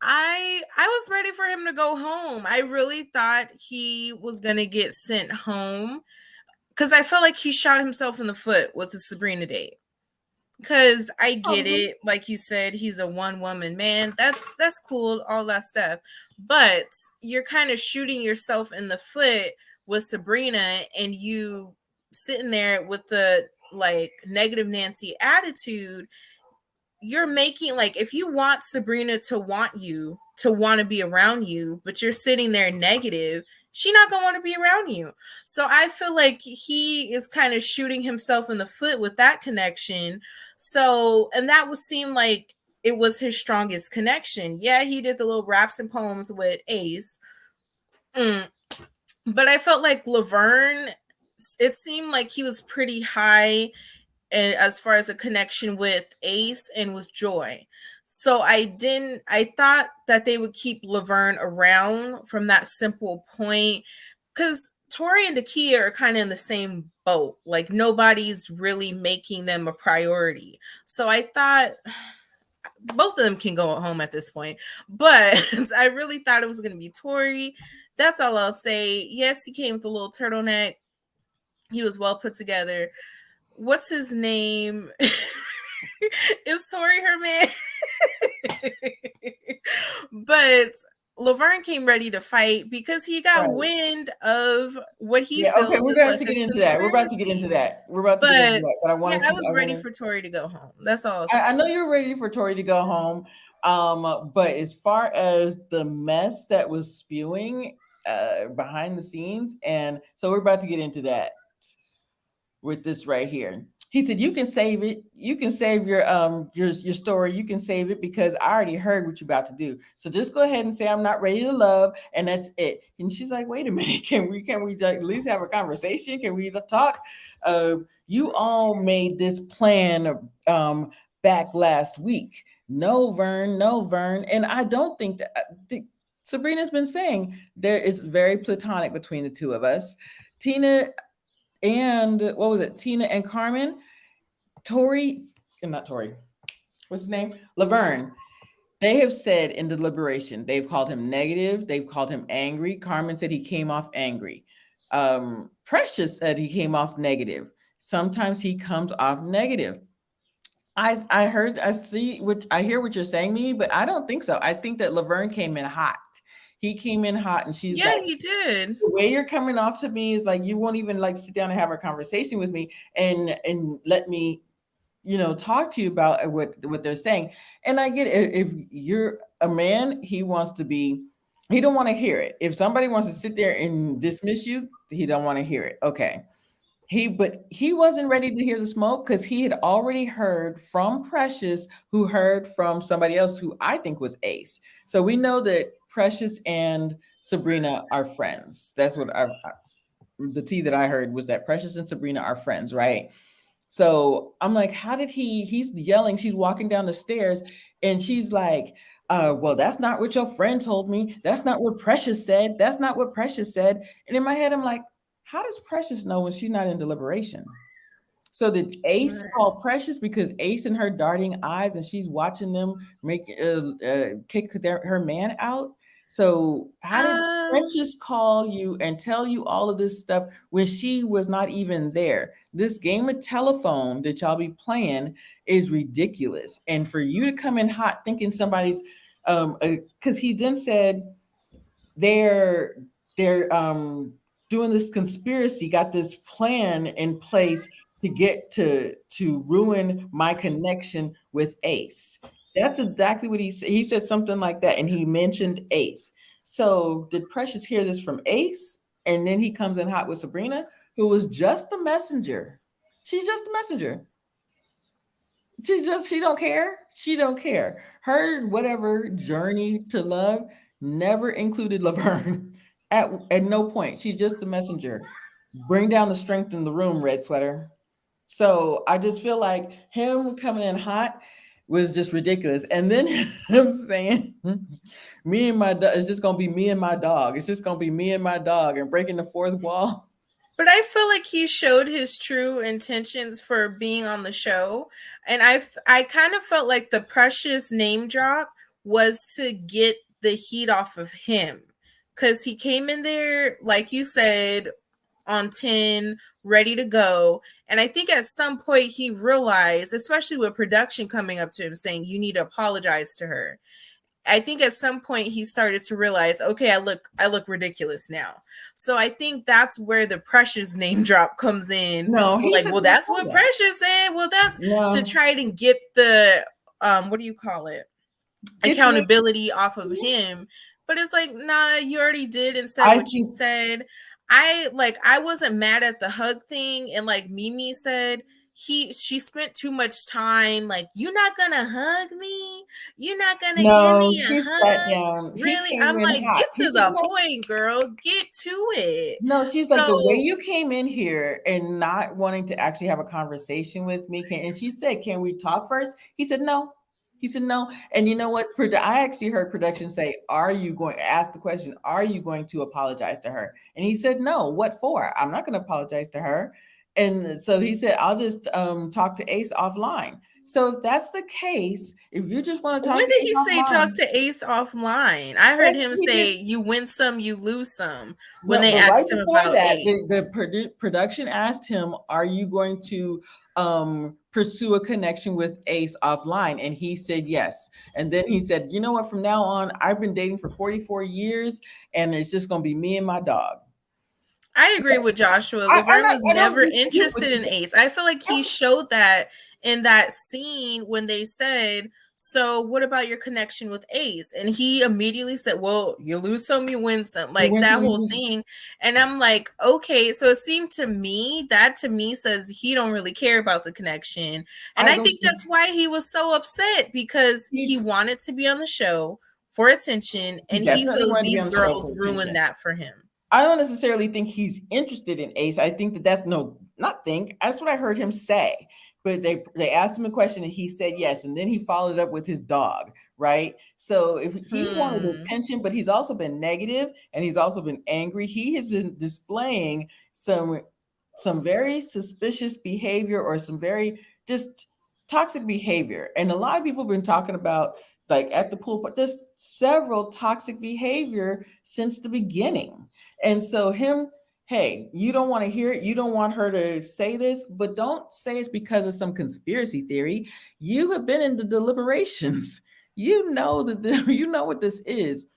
I was ready for him to go home. I really thought he was gonna get sent home because I felt like he shot himself in the foot with the Sabrina date. Because I get it, like you said, he's a one-woman man. That's cool, all that stuff. But you're kind of shooting yourself in the foot with Sabrina, and you sitting there with the like negative Nancy attitude. You're making, like, if you want Sabrina to want you, to want to be around you, but you're sitting there negative, she not gonna want to be around you. So I feel like he is kind of shooting himself in the foot with that connection. So, and that would seem like it was his strongest connection. Yeah, he did the little raps and poems with Ace. But I felt like Laverne, it seemed like he was pretty high, and as far as a connection with Ace and with Joy. So I thought that they would keep Laverne around from that simple point, because Tori and Dakia are kind of in the same boat. Like, nobody's really making them a priority. So I thought both of them can go home at this point. But I really thought it was going to be Tori. That's all I'll say. Yes, he came with a little turtleneck. He was well put together. What's his name? Is Tori her man? But Laverne came ready to fight because he got Right. wind of what he Yeah, okay, feels we're is about like to a get into that. We're about to get into conspiracy. that. We're about to get into But that. But I yeah, want to I see. was ready for Tori to go home. That's all I'll say. I know you're ready for Tori to go home. But as far as the mess that was spewing behind the scenes, and so we're about to get into that with this right here. He said, "You can save it. You can save your story. You can save it because I already heard what you're about to do. So just go ahead and say I'm not ready to love, and that's it." And she's like, "Wait a minute. Can we like, at least have a conversation? Can we talk? You all made this plan back last week. No, Vern. No, Vern. And I don't think that." Sabrina's been saying there is very platonic between the two of us. Tina and what was it? Tina and Carmen, Tori, and not Tori. What's his name? Laverne. They have said in deliberation, they've called him negative. They've called him angry. Carmen said he came off angry. Precious said he came off negative. Sometimes he comes off negative. I hear what you're saying, Mimi, but I don't think so. I think that Laverne came in hot. He came in hot, and she's Yeah, like, he did. the way you're coming off to me is like you won't even like sit down and have a conversation with me and let me talk to you about what they're saying. And I get it. If you're a man, he don't want to hear it. If somebody wants to sit there and dismiss you, he don't want to hear it. Okay. But he wasn't ready to hear the smoke because he had already heard from Precious, who heard from somebody else who I think was Ace. So we know that Precious and Sabrina are friends. That's what the tea that I heard was that Precious and Sabrina are friends, right? So I'm like, how did he's yelling, she's walking down the stairs, and she's like, well, that's not what your friend told me. That's not what Precious said. That's not what Precious said. And in my head, I'm like, how does Precious know when she's not in deliberation? So did Ace call Precious because Ace and her darting eyes, and she's watching them make kick her man out? So how did Precious call you and tell you all of this stuff when she was not even there? This game of telephone that y'all be playing is ridiculous. And for you to come in hot thinking somebody's because he then said they're doing this conspiracy, got this plan in place to get to ruin my connection with Ace. That's exactly what he said. He said something like that, and he mentioned Ace. So did Precious hear this from Ace? And then he comes in hot with Sabrina, who was just the messenger. She's just the messenger. She don't care. She don't care. Her whatever journey to love never included Laverne at no point. She's just the messenger. Bring down the strength in the room, red sweater. So I just feel like him coming in hot was just ridiculous. And then him saying, me and my dog, it's just gonna be me and my dog. It's just gonna be me and my dog and breaking the fourth wall. But I feel like he showed his true intentions for being on the show. And I kind of felt like the Precious name drop was to get the heat off of him. Because he came in there, like you said, on 10, ready to go. And I think at some point he realized, especially with production coming up to him saying, you need to apologize to her. I think at some point he started to realize, okay, I look ridiculous now. So I think that's where the Precious name drop comes in. No, he like, said well, that's what Precious said. Well, that's to try to get the what do you call it? Accountability off of him. But it's like, nah, you already did and said what you said. I wasn't mad at the hug thing, and like Mimi said, she spent too much time like, you're not gonna hug me, you're not gonna give me a hug. Down. Really? I'm like, get to the point, girl, get to it. No, she's like, the way you came in here and not wanting to actually have a conversation with me, and she said, can we talk first? He said no. He said no. And you know what? I actually heard production say, are you going to ask the question, are you going to apologize to her? And he said, no. What for? I'm not going to apologize to her. And so he said, I'll just talk to Ace offline. So if that's the case, if you just want to talk, when did he say talk to Ace offline? I heard him say, you win some, you lose some, when they asked him about that. The production asked him, are you going to pursue a connection with Ace offline? And he said yes. And then he said, you know what, from now on, I've been dating for 44 years and it's just going to be me and my dog. I agree with Joshua. Laverne was never interested in Ace. I feel like he showed that in that scene when they said, so what about your connection with Ace? And he immediately said, well, you lose some, you win some, like that whole thing. And I'm like, okay. So it seemed to me, that to me says he don't really care about the connection. And I think that's why he was so upset, because he wanted to be on the show for attention, and he feels these girls ruined that for him. I don't necessarily think he's interested in Ace. I think that's that's what I heard him say. But they asked him a question and he said yes. And then he followed up with his dog, right? So if he wanted attention, but he's also been negative and he's also been angry. He has been displaying some very suspicious behavior or some very just toxic behavior. And a lot of people have been talking about, like at the pool, but there's several toxic behavior since the beginning. And so hey, you don't want to hear it. You don't want her to say this, but don't say it's because of some conspiracy theory. You have been in the deliberations. You know you know what this is.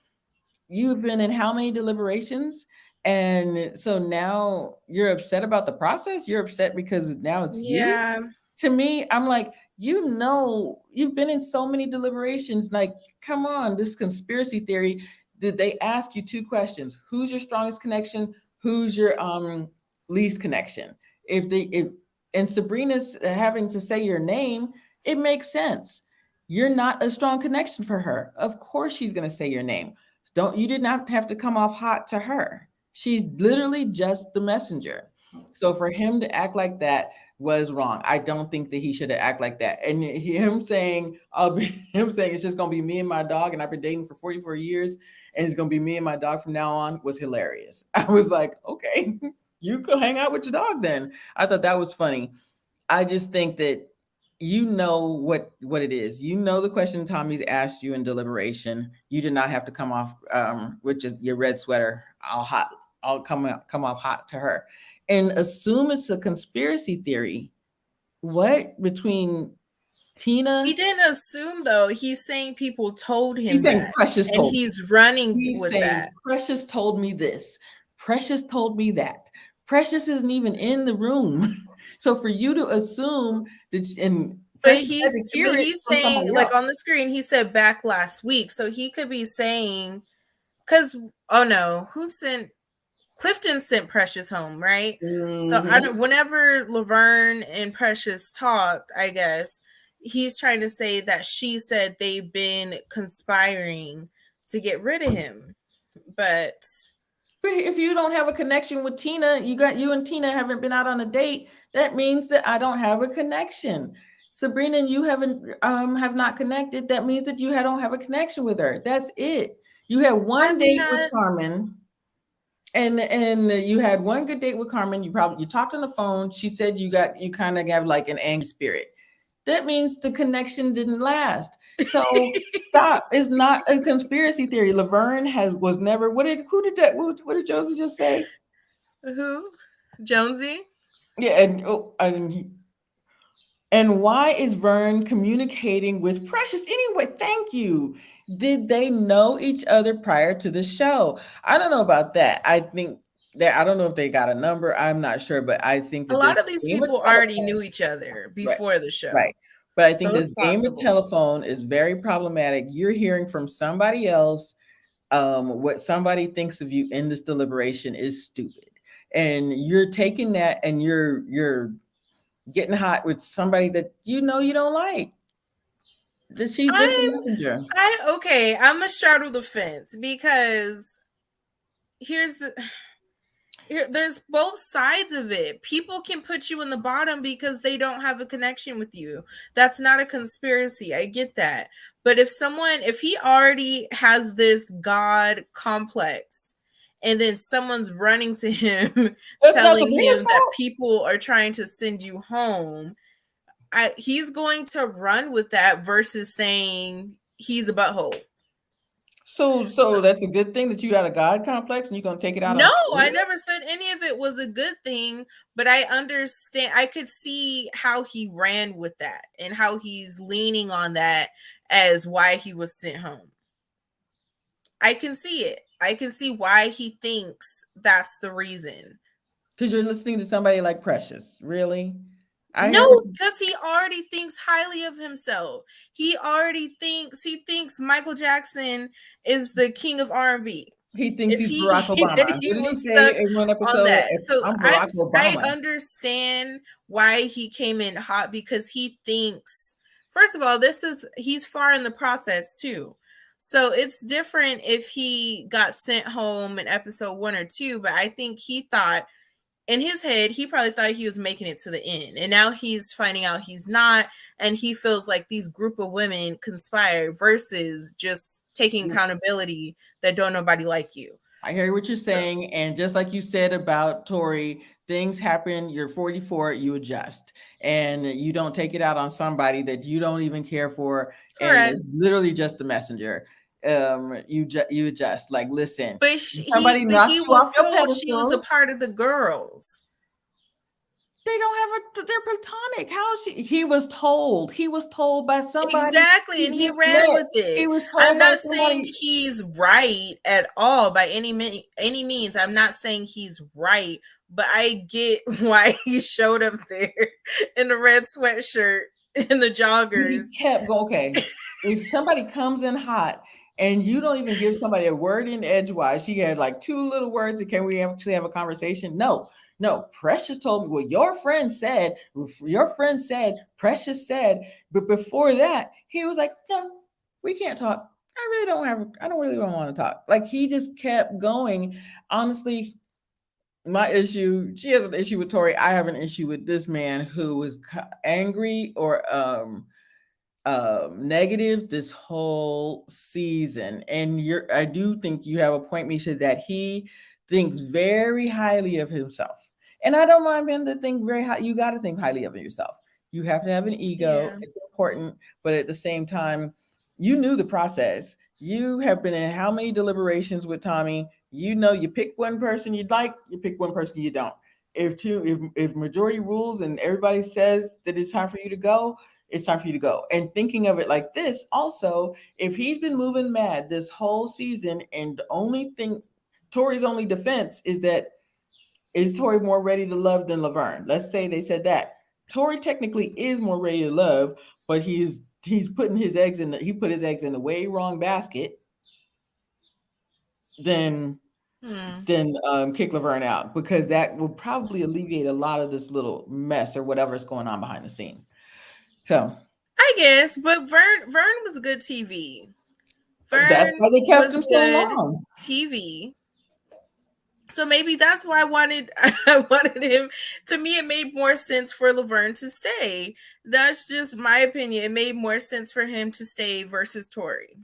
You've been in how many deliberations? And so now you're upset about the process. You're upset because now it's you. To me, I'm like, you've been in so many deliberations. Like, come on, this conspiracy theory. Did they ask you two questions? Who's your strongest connection? Who's your least connection? And Sabrina's having to say your name, it makes sense. You're not a strong connection for her. Of course she's going to say your name. You did not have to come off hot to her. She's literally just the messenger. So for him to act like that was wrong. I don't think that he should have acted like that. And him saying it's just going to be me and my dog, and I've been dating for 44 years, and it's going to be me and my dog from now on, was hilarious. I was like, okay, you can hang out with your dog then. I thought that was funny. I just think that you know what it is. You know the question Tommy's asked you in deliberation. You did not have to come off with just your red sweater I'll come off hot to her and assume it's a conspiracy theory. What between Tina? He didn't assume though. He's saying people told him. He's saying Precious told me. He's running with that. Precious told me this. Precious told me that. Precious isn't even in the room. So for you to assume that, but he's saying, like on the screen, he said back last week. So he could be saying, because Clifton sent Precious home, right? Mm-hmm. So whenever Laverne and Precious talked, I guess he's trying to say that she said they've been conspiring to get rid of him. But if you don't have a connection with Tina, you and Tina haven't been out on a date. That means that I don't have a connection. Sabrina and you have not connected. That means that you don't have a connection with her. That's it. You had one date with Carmen. And you had one good date with Carmen. You talked on the phone. She said you kind of have like an angry spirit. That means the connection didn't last. So stop. It's not a conspiracy theory. Laverne was never. What did Josie just say? Who? Jonesy? Yeah, and why is Vern communicating with Precious anyway? Thank you. Did they know each other prior to the show? I don't know about that. I think that I don't know if they got a number. I'm not sure, but I think that a lot of these people already knew each other before the show. Right. But I think this game of telephone is very problematic. You're hearing from somebody else what somebody thinks of you in this deliberation is stupid. And you're taking that and you're getting hot with somebody that you don't like. She's just a messenger. I'm a straddle the fence because there's both sides of it. People can put you in the bottom because they don't have a connection with you. That's not a conspiracy. I get that. But if he already has this God complex and then someone's running to him telling him that people are trying to send you home, he's going to run with that versus saying he's a butthole. So that's a good thing that you got a God complex and you're gonna take it out No, on I Tori? never said any of it was a good thing, but I understand. I could see how he ran with that and how he's leaning on that as why he was sent home. I can see it. I can see why he thinks that's the reason. Because you're listening to somebody like Precious. Really? I hear what No, because he already thinks highly of himself. He thinks Michael Jackson is the king of R&B. he thinks If he's Barack Obama. he What did he was say stuck in one on episode? that. So I'm I Barack I Obama. understand why he came in hot, because he thinks, first of all, he's far in the process too. So it's different if he got sent home in episode 1 or 2, but I think he thought in his head, he probably thought he was making it to the end. And now he's finding out he's not. And he feels like these group of women conspire versus just taking accountability that don't nobody like you. I hear what you're saying. And just like you said about Tori, things happen. You're 44, you adjust. And you don't take it out on somebody that you don't even care for. And Correct. it's literally just a messenger. You adjust. Like, listen, But somebody knocks he you off was your told she was a pedestal. part of the girls. They don't have they're platonic. How is he was told. He was told by somebody Exactly, and he he just ran met. with it. He was I'm told by not saying somebody. he's right at all by any means. I'm not saying he's right, but I get why he showed up there in the red sweatshirt and the joggers. He kept going. Okay, if somebody comes in hot and you don't even give somebody a word in edgewise, she had like 2 little words. And can we actually have a conversation? No, no. Precious told me. Well, your friend said. Precious said. But before that, he was like, no, we can't talk. I don't really want to talk. Like he just kept going. Honestly, my issue, she has an issue with Tori. I have an issue with this man who was angry or negative this whole season. And I do think you have a point, Misha, that he thinks very highly of himself. And I don't mind him to think very high. You got to think highly of yourself. You have to have an ego. Yeah. It's important, but at the same time, you knew the process. You have been in how many deliberations with Tommy? You know, you pick one person you like, you pick one person you don't. If majority rules and everybody says that it's time for you to go, it's time for you to go. And thinking of it like this, also, if he's been moving mad this whole season, and the only thing, Tori's only defense is that, is Tori more ready to love than Laverne? Let's say they said that. Tori technically is more ready to love, but he's putting his eggs in he put his eggs in the way wrong basket. Then kick Laverne out, because that will probably alleviate a lot of this little mess or whatever's going on behind the scenes. So I guess, but Vern was good TV. that's Vern why they kept was him so good long. TV. So maybe that's why I wanted him. To me, it made more sense for Laverne to stay. That's just my opinion. It made more sense for him to stay versus Tori.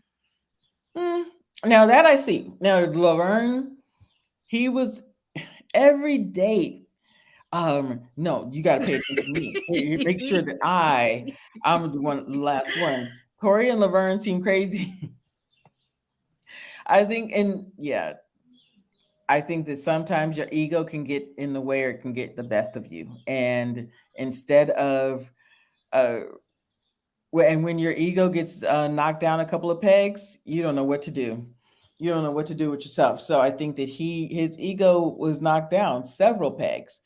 Now that I see. Now Laverne, he was every date. No, you got to pay attention to me. Make sure that I'm the last one. Tori and Laverne seem crazy. I think, and yeah, I think that sometimes your ego can get in the way, or it can get the best of you. And instead of, and when your ego gets knocked down a couple of pegs, you don't know what to do. You don't know what to do with yourself. So I think that his ego was knocked down several pegs.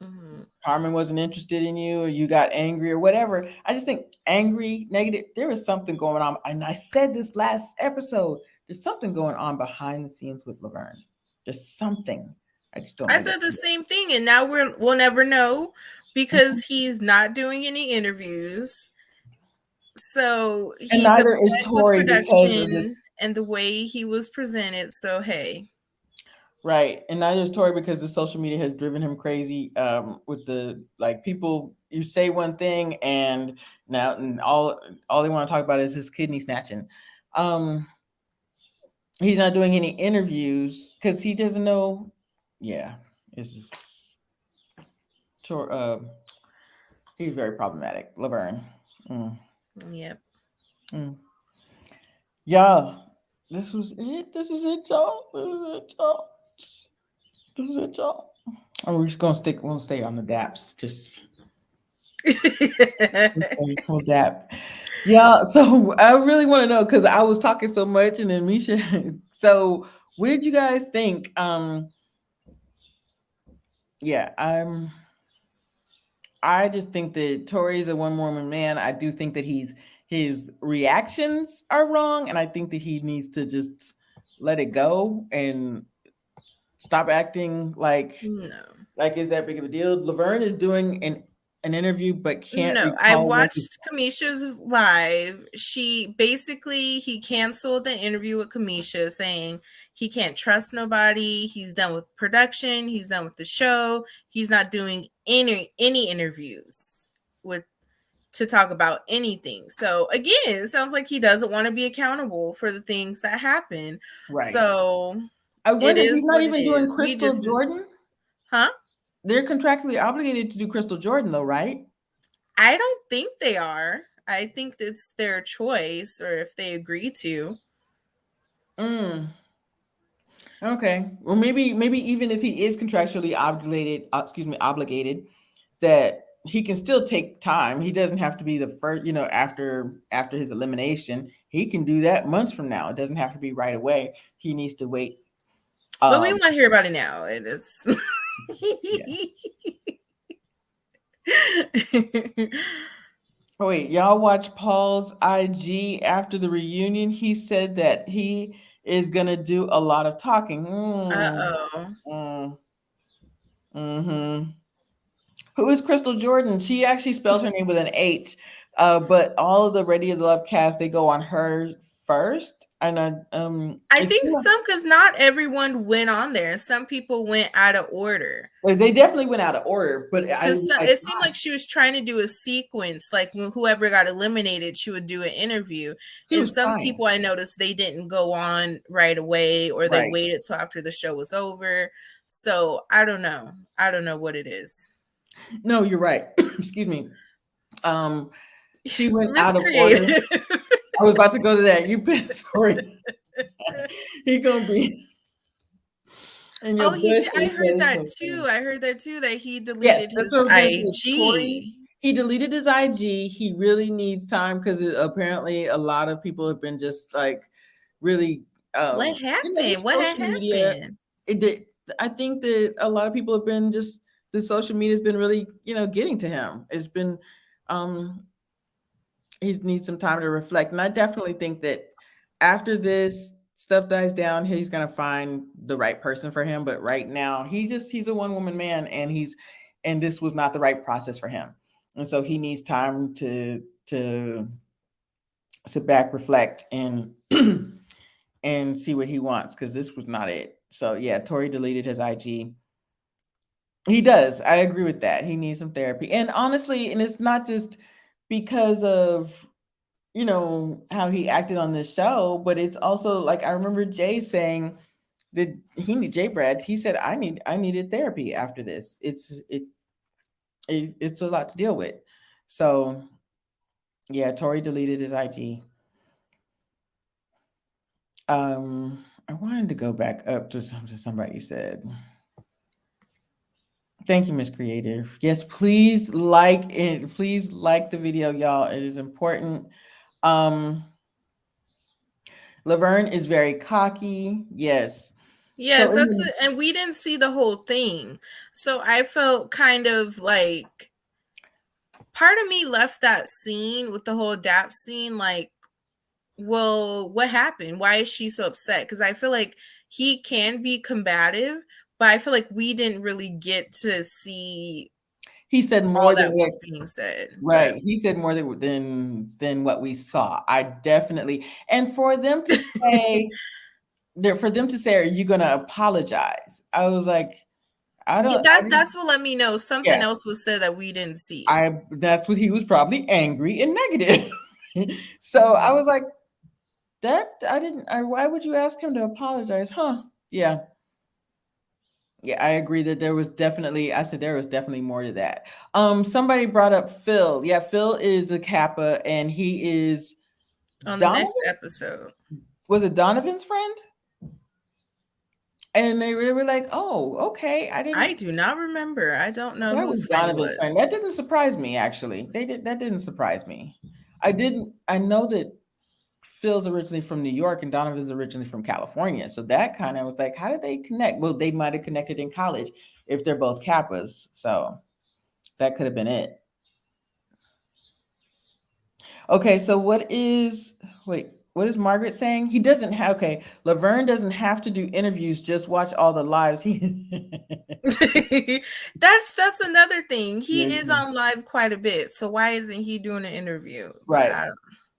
Mm-hmm. Carmen wasn't interested in you, or you got angry or whatever. I just think angry, negative, there was something going on. And I said this last episode, there's something going on behind the scenes with Laverne. There's something. I just don't know. I said the same thing, and now we'll never know, because he's not doing any interviews. So he's neither is upset with Tori because of this. production and the way he was presented. So hey. Right. And neither is Tori because the social media has driven him crazy, with the, like, people, you say one thing and now all they want to talk about is his kidney snatching. He's not doing any interviews because he doesn't know. Yeah, it's just he's very problematic, Laverne. Yep. Yeah, This was it. This is it, y'all. This is it, y'all. This is it, y'all. And we're just gonna stick. We'll stay on the daps. Just we'll dap. Yeah. So I really want to know because I was talking so much, and then Misha. So what did you guys think? Yeah. I just think that Tori's a one woman man. I do think that his reactions are wrong, and I think that he needs to just let it go and stop acting No. like it's that big of a deal. Laverne is doing an interview, but can't No, I recall what. watched Kamisha's live. He canceled the interview with Kamisha saying he can't trust nobody. He's done with production. He's done with the show. He's not doing any interviews to talk about anything. So again, it sounds like he doesn't want to be accountable for the things that happen. Right. So I it wonder, he's is not what it even doing is. Crystal Jordan. Huh? They're contractually obligated to do Crystal Jordan, though, right? I don't think they are. I think it's their choice, or if they agree to. Okay. Well, maybe even if he is contractually obligated, that he can still take time. He doesn't have to be the first, after his elimination. He can do that months from now. It doesn't have to be right away. He needs to wait. But we want to hear about it now. It is. Oh, wait, y'all watch Paul's IG after the reunion? He said that he is gonna do a lot of talking. Who is Crystal Jordan? She actually spells her name with an H, but all of the Radio Love cast, they go on her first. And I think some, because not everyone went on there. Some people went out of order. They definitely went out of order, but it seemed like she was trying to do a sequence, like when whoever got eliminated, she would do an interview. And some people I noticed, they didn't go on right away, or they waited till after the show was over. So I don't know. I don't know what it is. No, you're right. Excuse me. She went out of order. I was about to go to that. You been sorry. He gonna be. I heard that too. I heard that too, that he deleted his IG. He deleted his IG. He really needs time because apparently a lot of people have been just like really. What happened? What happened? Media, I think that a lot of people have been just, the social media has been really, getting to him. It's been, he needs some time to reflect. And I definitely think that after this stuff dies down, he's going to find the right person for him. But right now, he's a one woman man, and this was not the right process for him. And so he needs time to sit back, reflect, and and see what he wants, because this was not it. So yeah, Tori deleted his IG. He does. I agree with that. He needs some therapy. And honestly, and it's not just because of, how he acted on this show, but it's also like, I remember Jay saying that Jay Brad, he said, I needed therapy after this. It's a lot to deal with. So yeah, Tori deleted his IG. I wanted to go back up to something somebody said. Thank you, Miss Creative. Yes, please like it. Please like the video, y'all. It is important. Laverne is very cocky. Yes. Yes, and we didn't see the whole thing. So I felt kind of like, part of me left that scene with the whole DAP scene like, well, what happened? Why is she so upset? Because I feel like he can be combative, but I feel like we didn't really get to see. He said more than that was being said. Right. He said more than what we saw. I definitely, and for them to say, are you going to apologize? I was like, I don't. That's what let me know something else was said that we didn't see. That's what he was probably angry and negative. So I was like, why would you ask him to apologize? Huh? Yeah. Yeah, I agree that there was definitely more to that. Somebody brought up Phil. Yeah, Phil is a Kappa, and he is on the next episode. Was it Donovan's friend? And they were like, "Oh, okay." I do not remember. I don't know That was whose friend it Donovan's friend. was. That didn't surprise me, actually. That didn't surprise me. I know that Phil's originally from New York and Donovan's originally from California. So that kind of was like, how did they connect? Well, they might have connected in college if they're both Kappas. So that could have been it. Okay, so what is Margaret saying? He doesn't have, okay, Laverne doesn't have to do interviews, just watch all the lives. That's another thing. He Yeah, is on live quite a bit. So why isn't he doing an interview? right.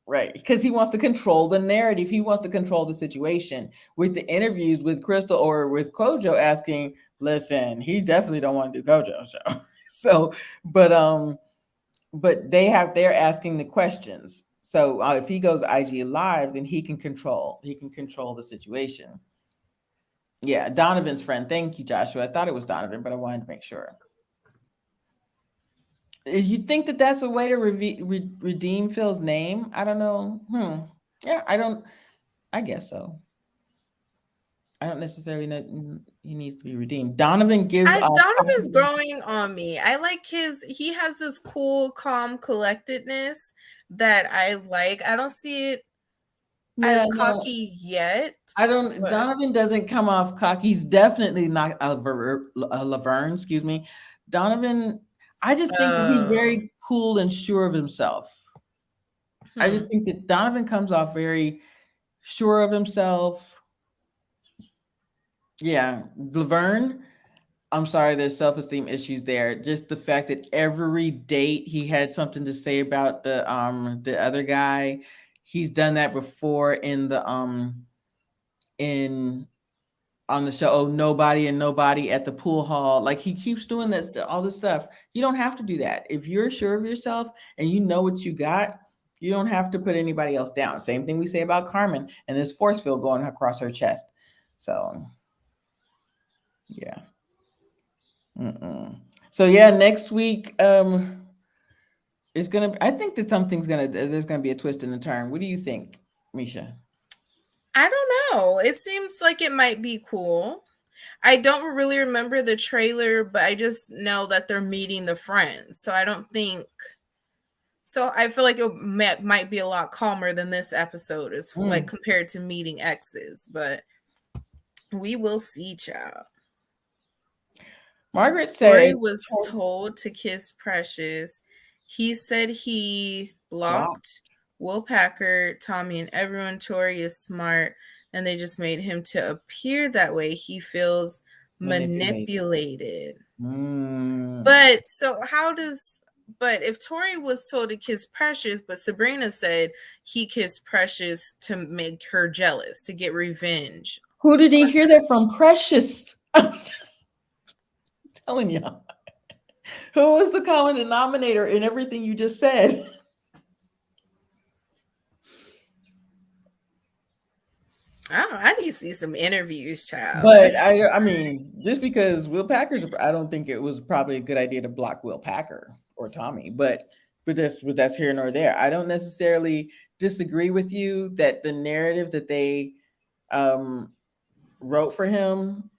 Right. Because he wants to control the narrative. He wants to control the situation. With the interviews with Crystal or with Kojo asking, listen, he definitely don't want to do Kojo show. So, but they're asking the questions. So if he goes IG live, then he can control the situation. Yeah, Donovan's friend. Thank you, Joshua. I thought it was Donovan, but I wanted to make sure. You think that that's a way to redeem Phil's name? I don't know. Yeah, I guess so. I don't necessarily know he needs to be redeemed. Donovan gives off. Donovan's growing on me. I like he has this cool, calm collectedness that I like. I don't see it as cocky yet. Donovan doesn't come off cocky. He's definitely not a Laverne, excuse me. Donovan, I just think that he's very cool and sure of himself. I just think that Donovan comes off very sure of himself. Yeah, Laverne, I'm sorry, there's self-esteem issues there. Just the fact that every date he had something to say about the other guy. He's done that before in the on the show. Oh, nobody at the pool hall. Like he keeps doing this, all this stuff. You don't have to do that. If you're sure of yourself and you know what you got, you don't have to put anybody else down. Same thing we say about Carmen and this force field going across her chest. So yeah. So yeah, next week it's gonna. I think that there's gonna be a twist in the turn. What do you think, Misha? I don't know. It seems like it might be cool. I don't really remember the trailer, but I just know that they're meeting the friends. So I don't think. So I feel like it might be a lot calmer than this episode is like compared to meeting exes, but we will see, child. Margaret said Tori was told to kiss Precious. He said he blocked Will Packer, Tommy, and everyone. Tori is smart, and they just made him to appear that way. He feels manipulated. But so but if Tori was told to kiss Precious, but Sabrina said he kissed Precious to make her jealous, to get revenge. Who did he hear that from? Precious. I'm telling you. Who was the common denominator in everything you just said? I don't know. I need to see some interviews, child. But I mean, just because Will Packer's, I don't think it was probably a good idea to block Will Packer or Tommy. But that's here nor there. I don't necessarily disagree with you that the narrative that they wrote for him,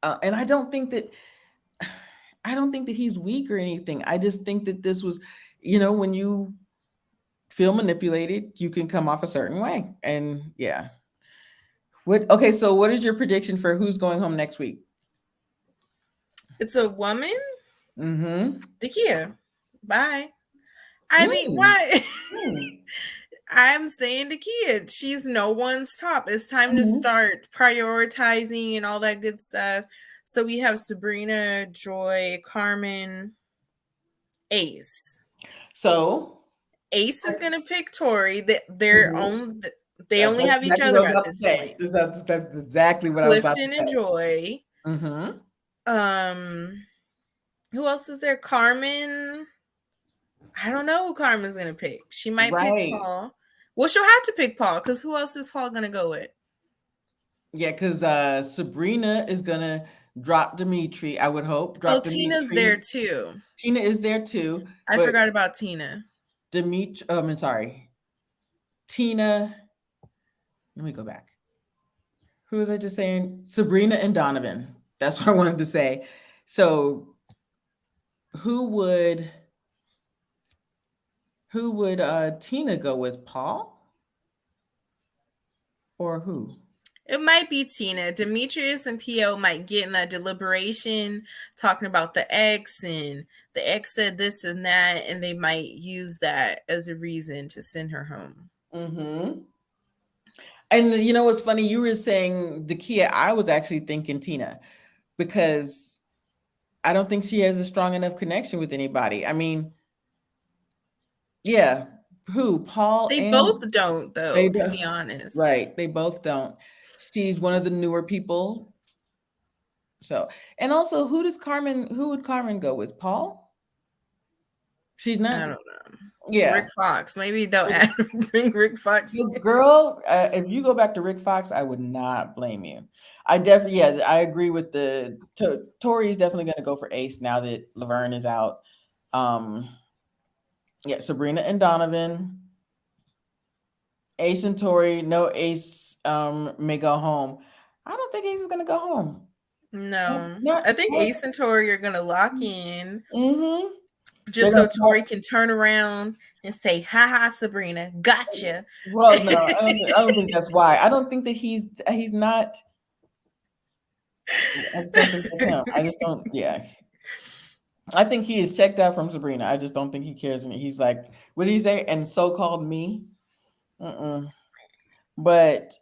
and I don't think that he's weak or anything. I just think that this was, when you feel manipulated, you can come off a certain way, and yeah. Okay, so what is your prediction for who's going home next week? It's a woman? Dakia. Bye. I mean, why? I'm saying Dakia. She's no one's top. It's time to start prioritizing and all that good stuff. So we have Sabrina, Joy, Carmen, Ace. So Ace is going to pick Tori. They only have each other at this point. That's exactly what I was about to say. Clifton and Joy. Who else is there? Carmen. I don't know who Carmen's gonna pick. She might pick Paul. Well, she'll have to pick Paul because who else is Paul gonna go with? Yeah, because Sabrina is gonna drop Dimitri. I would hope. Tina's there too. Tina is there too. I forgot about Tina. Tina. Let me go back. Who was I just saying? Sabrina and Donovan. That's what I wanted to say. So who would Tina go with? Paul or who? It might be Tina. Demetrius and PO might get in that deliberation talking about the ex, and the ex said this and that, and they might use that as a reason to send her home. Mm-hmm. And you know what's funny? You were saying Dakia. I was actually thinking Tina because I don't think she has a strong enough connection with anybody. I mean, yeah, who? Paul They and both don't, though, they to do- be honest. right. They both don't. She's one of the newer people. So, and also, who would Carmen go with? Paul? She's I not. don't know. Yeah. Rick Fox. Maybe they'll bring Rick Fox in. Girl, if you go back to Rick Fox, I would not blame you. I definitely, yeah, I agree with Tori is definitely going to go for Ace now that Laverne is out. Um, yeah, Sabrina and Donovan, Ace and Tori. No, Ace may go home. I don't think Ace is going to go home. No. Not, I think Ace and Tori are going to lock in mm-hmm. They're just going so to Tori can turn around and say, "Ha ha, Sabrina, gotcha." Well, no, I don't think that's why. I don't think that he's not. I just don't think that's him. I just don't. Yeah, I think he is checked out from Sabrina. I just don't think he cares. And he's like, what did he say? And so-called me. Mm-mm. But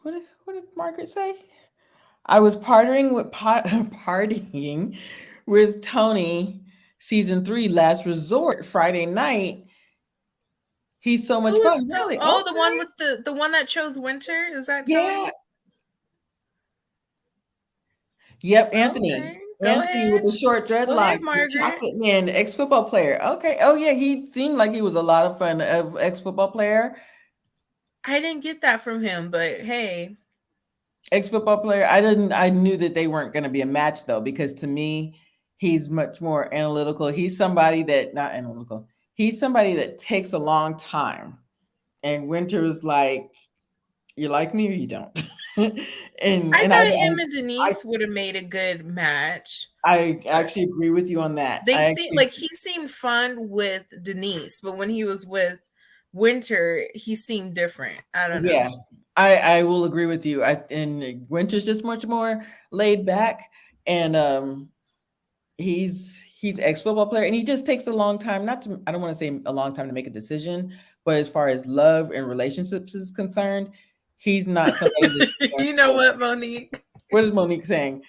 what did Margaret say? I was partying with Tony season 3 last resort Friday night. He's so much Who is fun. Really? oh, the one Okay. with the one that chose Winter? Is that Yeah. Tony? Yep, Okay, Anthony. go Anthony with ahead. the short Go ahead, dreadlocks, the Margaret. chocolate man, ex-football player. Okay. Oh yeah, he seemed like he was a lot of fun. Ex-football player. I didn't get that from him, but hey. Ex-football player. I knew that they weren't going to be a match though, because to me, he's much more analytical. He's somebody that not analytical. He's somebody that takes a long time. And Winter's like, you like me or you don't. and I and thought him and I Denise would have made a good match. I actually agree with you on that. They I seem actually like he seemed fun with Denise, but when he was with Winter, he seemed different. I don't know. Yeah, I will agree with you. And Winter's just much more laid back, and he's ex football player, and he just takes a long time. Not to I don't want to say a long time to make a decision, but as far as love and relationships is concerned, he's not somebody that's You know what, Monique? what is Monique saying?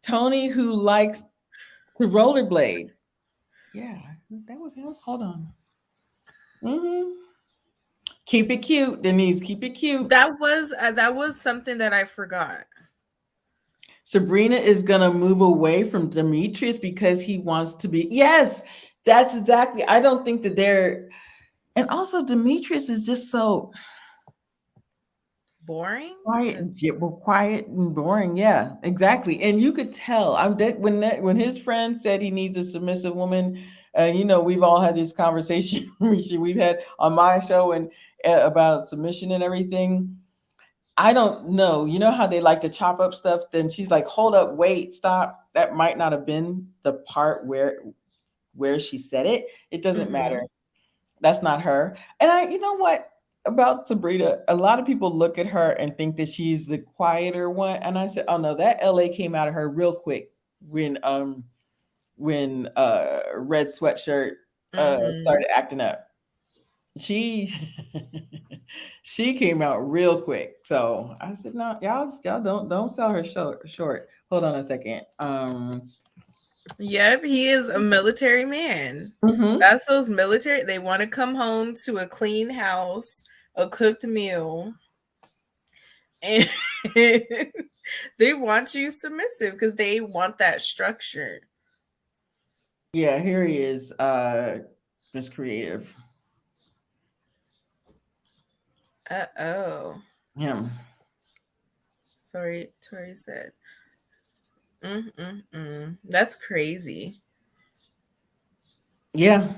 Tony who likes to rollerblade. Yeah, that was him. Hold on. Mm-hmm. Keep it cute, Denise. Keep it cute. That was something that I forgot. Sabrina is gonna move away from Demetrius because he wants to be. Yes, that's exactly. I don't think that they're. And also, Demetrius is just so Boring. quiet and boring. Yeah, exactly. And you could tell. When his friend said he needs a submissive woman. We've all had this conversation we've had on my show and about submission and everything. I don't know. You know how they like to chop up stuff? Then she's like, hold up, wait, stop. That might not have been the part where she said it. It doesn't matter. That's not her. And you know what about Sabrina? A lot of people look at her and think that she's the quieter one. And I said, oh no, that LA came out of her real quick when Red Sweatshirt started acting up. She she came out real quick. So I said, no, y'all don't sell her short. Hold on a second. Yep, he is a military man. Mhm. That's those military. They want to come home to a clean house, a cooked meal, and they want you submissive because they want that structure. Yeah, here he is. Miss Creative. Oh. Him. Sorry, Tori said. That's crazy. Yeah.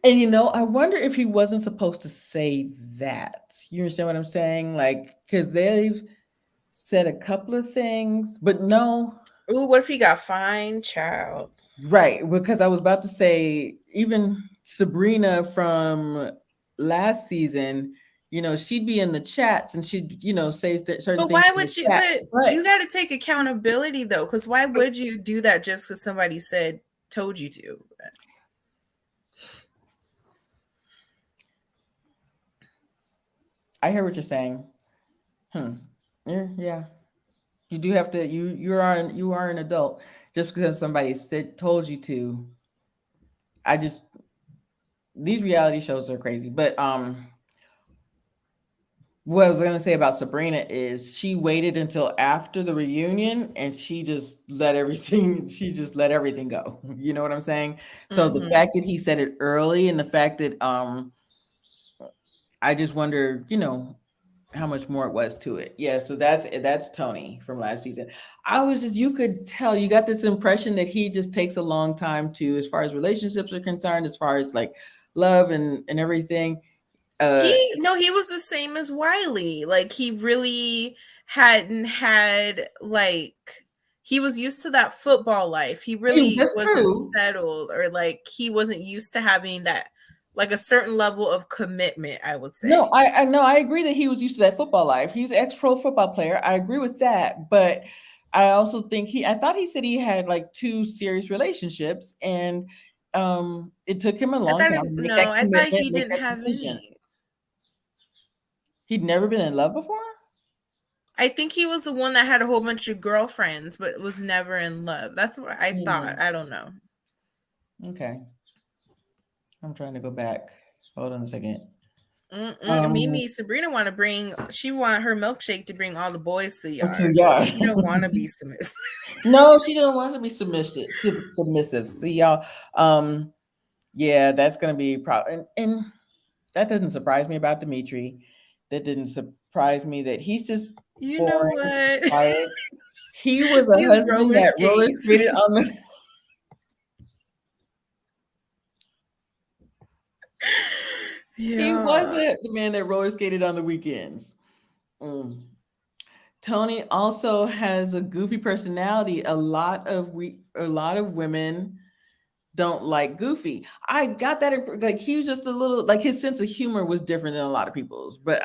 And I wonder if he wasn't supposed to say that. You understand what I'm saying? Like, because they've said a couple of things, but no, Ooh, what if he got fined, child? right. Because I was about to say, even Sabrina from last season, she'd be in the chats and she'd, say certain But things why in the would you? chat. But But you got to take accountability though, because why would you do that just because somebody told you to? I hear what you're saying. Yeah. You do have to. You are an adult. Just because somebody told you to. I just these reality shows are crazy. But what I was gonna say about Sabrina is she waited until after the reunion and she just let everything. She just let everything go. You know what I'm saying? So the Mm-hmm. fact that he said it early and the fact that I just wonder, how much more it was to it. Yeah, so that's Tony from last season. I was just you could tell you got this impression that he just takes a long time to, as far as relationships are concerned, as far as like love and everything. Uh He was the same as Wiley. Like he really hadn't had like he was used to that football life. He really that's wasn't true. settled, or like he wasn't used to having that like a certain level of commitment, I would No, say. I know I agree that he was used to that football life. He's an ex-pro football player. I agree with that, but I also think I thought he said he had like two serious relationships, and it took him a long time to make that I thought commitment, he make didn't that have decision. any. He'd never been in love before? I think he was the one that had a whole bunch of girlfriends but was never in love. That's what I thought. Hmm. I don't know. Okay. I'm trying to go back. Hold on a second. Mimi, Um, Sabrina she want her milkshake to bring all the boys to the okay, yard. So yeah. she don't want to be submissive. No, she didn't want to be submissive. See y'all. Yeah, that's gonna be a problem. And that doesn't surprise me about Dimitri. That didn't surprise me that he's just You know boring, what? quiet. He was a These husband roller that roller skates. skated on the he was Yeah. the man that roller skated on the weekends. Mm. Tony also has a goofy personality. A lot of women don't like Goofy. I got that like he was just a little like his sense of humor was different than a lot of people's. But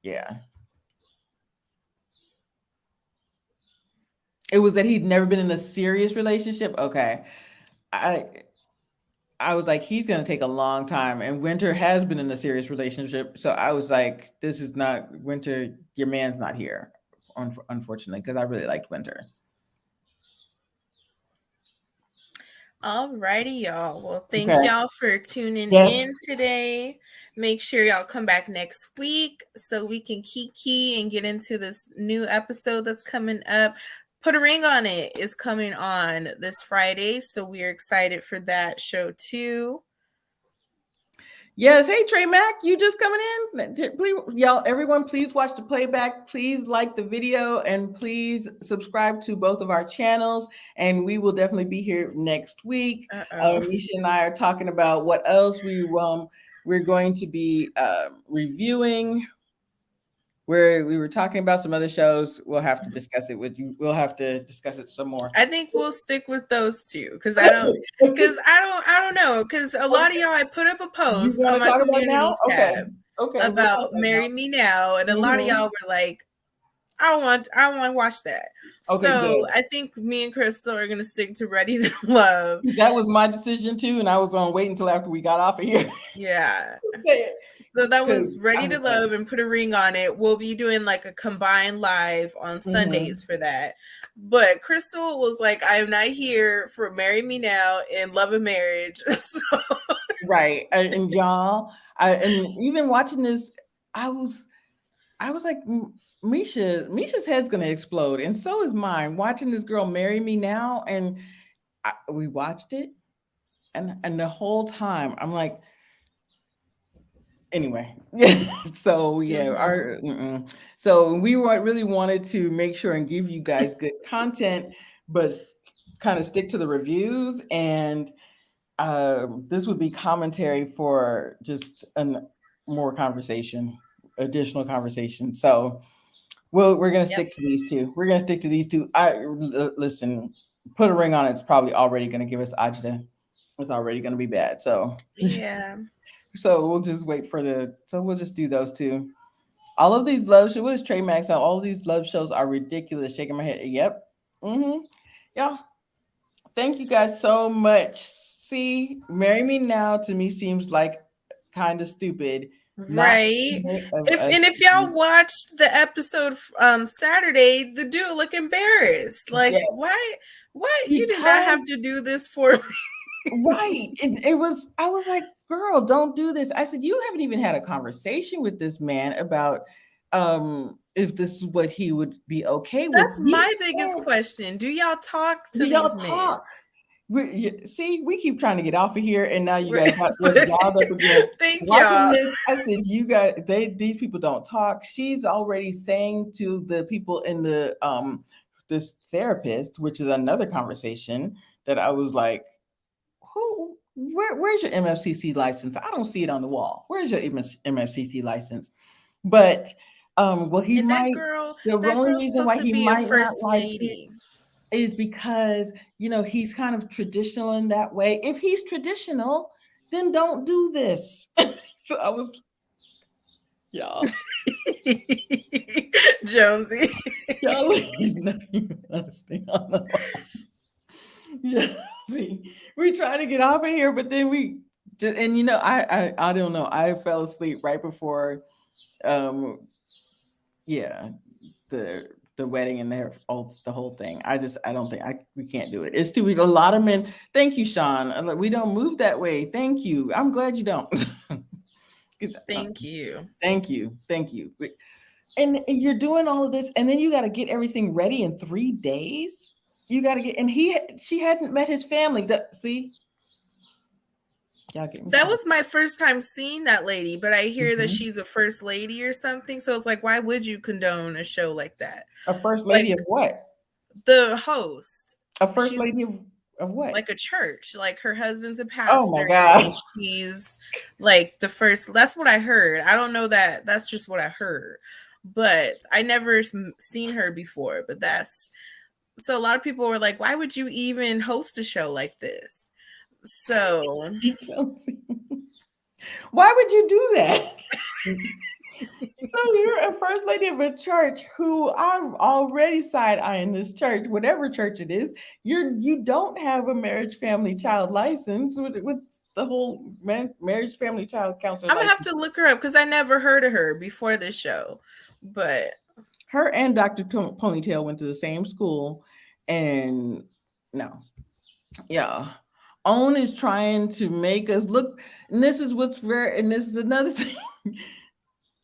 yeah. It was that he'd never been in a serious relationship. Okay. I I was like, he's gonna take a long time. And Winter has been in a serious relationship. So I was like, this is not Winter, your man's not here, unfortunately, because I really liked Winter. Alrighty, y'all. Well, thank Okay. y'all for tuning in Yes. today. Make sure y'all come back next week so we can kiki and get into this new episode that's coming up. Put a Ring on It is coming on this Friday, so we're excited for that show too. Yes. Hey, Trey Mac, you just coming in? Please, y'all, everyone, please watch the playback. Please like the video and please subscribe to both of our channels. And we will definitely be here next week. Uh-oh. Misha and I are talking about what else we're going to be reviewing. Where we were talking about some other shows. We'll have to discuss it with you. We'll have to discuss it some more. I think we'll stick with those two because I don't know because a lot of y'all I put up a You post want on to my talk about community now? Okay. tab Okay. We'll talk about about now. Marry Me Now, and a lot of Mhm. y'all were like, I want to watch that. Okay, So good. I think me and Crystal are gonna stick to Ready to Love. That was my decision too, and I was gonna wait until after we got off of here Yeah. to say it. So that Because was Ready I to was like, Love and Put a Ring on It. We'll be doing like a combined live on Sundays mhm. for that. But Crystal was like, I am not here for Marry Me Now and Love and Marriage. So Right. And y'all, and even watching this, I was like, Misha's head's gonna explode, and so is mine. Watching this girl marry me now, and we watched it, and the whole time I'm like, anyway. So yeah, Mhm. so we really wanted to make sure and give you guys good content, but kind of stick to the reviews. And this would be commentary for just an more conversation, additional conversation. So we're gonna Yep. stick to these two. We're gonna stick to these two. Listen, put a ring on it. It's probably already gonna give us agita. It's already gonna be bad. So Yeah. so we'll just wait for the. So we'll just do those two. All of these love shows. What is Trey Max? All of these love shows are ridiculous. Shaking my head. Yep. Mm-hmm. Yeah. Thank you guys so much. See, Marry Me Now to me seems like kind of stupid. Not Right. of If us. and if y'all watched the episode Saturday, the dude look embarrassed. Like, Yes. why you did not have Because to do this for me? right. It was, I was like, girl, don't do this. I said, you haven't even had a conversation with this man about if this is what he would be okay with. That's You my biggest said, question. Do y'all talk to do y'all these men? talk? See, we keep trying to get off of here, and now you guys got us riled up again. Thank Watching y'all. this, I said, you guys, these people don't talk. She's already saying to the people in the this therapist, which is another conversation that I was like, where's your MFCC license? I don't see it on the wall. Where's your MFCC license? But well, he And might. The that only girl's reason supposed why to he be a might not first like it lady. is because he's kind of traditional in that way. If he's traditional, then don't do this. So I was, y'all, Jonesy. y'all, he's not even understand. See, we trying to get off of here, but then we just, and I don't know. I fell asleep right before, um, yeah, the wedding and the whole thing. I don't think we can't do it. It's too a lot of men. Thank you, Sean. I'm like, we don't move that way. Thank you. I'm glad you don't. Thank you. Thank you. And you're doing all of this, and then you got to get everything ready in 3 days. You got to get, and she hadn't met his family. See, y'all get me. That was my first time seeing that lady, but I hear that Mhm. she's a first lady or something. So it's like, why would you condone a show like that? A first lady of what? The host. A first She's lady of what? like a church. Like her husband's a Oh my pastor, God. and she's like the first. That's what I heard. I don't know that. That's just what I heard, but I never seen her before. But that's so. A lot of people were like, "Why would you even host a show like this?" So why would you do that? So you're a first lady of a church who I'm already side-eyeing this church, whatever church it is. You don't have a marriage, family, child license with the whole marriage, family, child counselor I'm gonna have license. to look her up because I never heard of her before this show. But Her and Dr. Ponytail went to the same school, and no, yeah. OWN is trying to make us look, and this is what's rare, and this is another thing.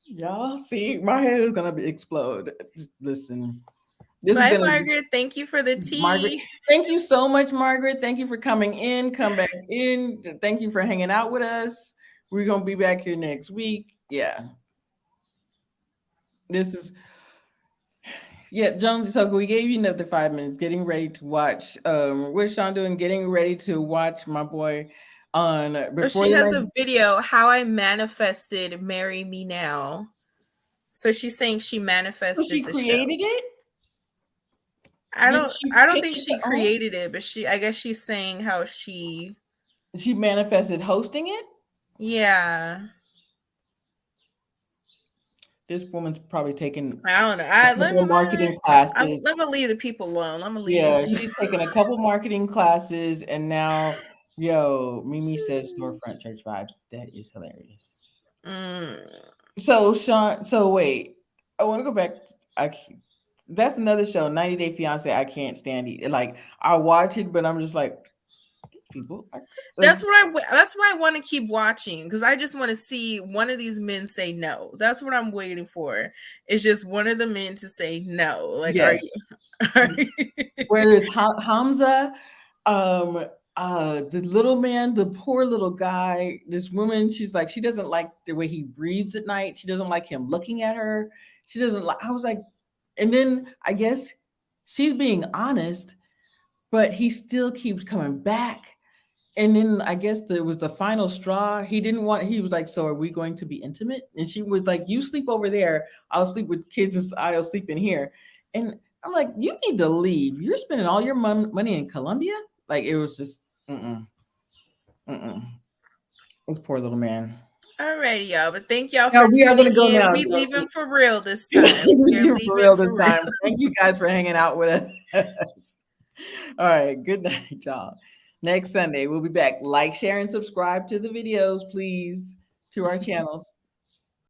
Y'all see, my head is gonna explode. Just listen. This is bye, gonna Margaret. Thank you for the tea. Margaret. Thank you so much, Margaret. Thank you for coming in. Come back in. Thank you for hanging out with us. We're gonna be back here next week. Yeah. This is Jonesy. So we gave you another 5 minutes. Getting ready to watch. What's Sean doing? Getting ready to watch my boy on before she has a video how I manifested Marry Me Now. So she's saying she manifested she the created show. it. I don't think she created it, but I guess she's saying how she manifested hosting it. Yeah. This woman's probably taking I don't know. marketing classes. I'm gonna leave the people alone. I'm gonna leave. Yeah, she's taken a couple marketing classes, and now, Mimi says storefront church vibes. That is hilarious. So Sean, wait, I want to go back. That's another show, 90 Day Fiance. I can't stand it. Like I watch it, but I'm just like, people. That's why I want to keep watching because I just want to see one of these men say no. That's what I'm waiting for. It's just one of the men to say no. Like, yes. Whereas Hamza, the little man, the poor little guy, this woman, she's like, she doesn't like the way he breathes at night. She doesn't like him looking at her. She doesn't like. I was like, and then I guess she's being honest, but he still keeps coming back. And then I guess there was the final straw. He was like, so are we going to be intimate? And she was like, you sleep over there. I'll sleep with kids and I'll sleep in here. And I'm like, you need to leave. You're spending all your money in Colombia. Like it was just, this poor little man. Alrighty, y'all. But thank y'all No, for we are gonna tuning go in. now. We leaving for real this We're time. We're leaving leaving for real this for real. time. Thank you guys for hanging out with us. All right. Good night, y'all. Next Sunday, we'll be back. Like, share, and subscribe to the videos, please, to our channels.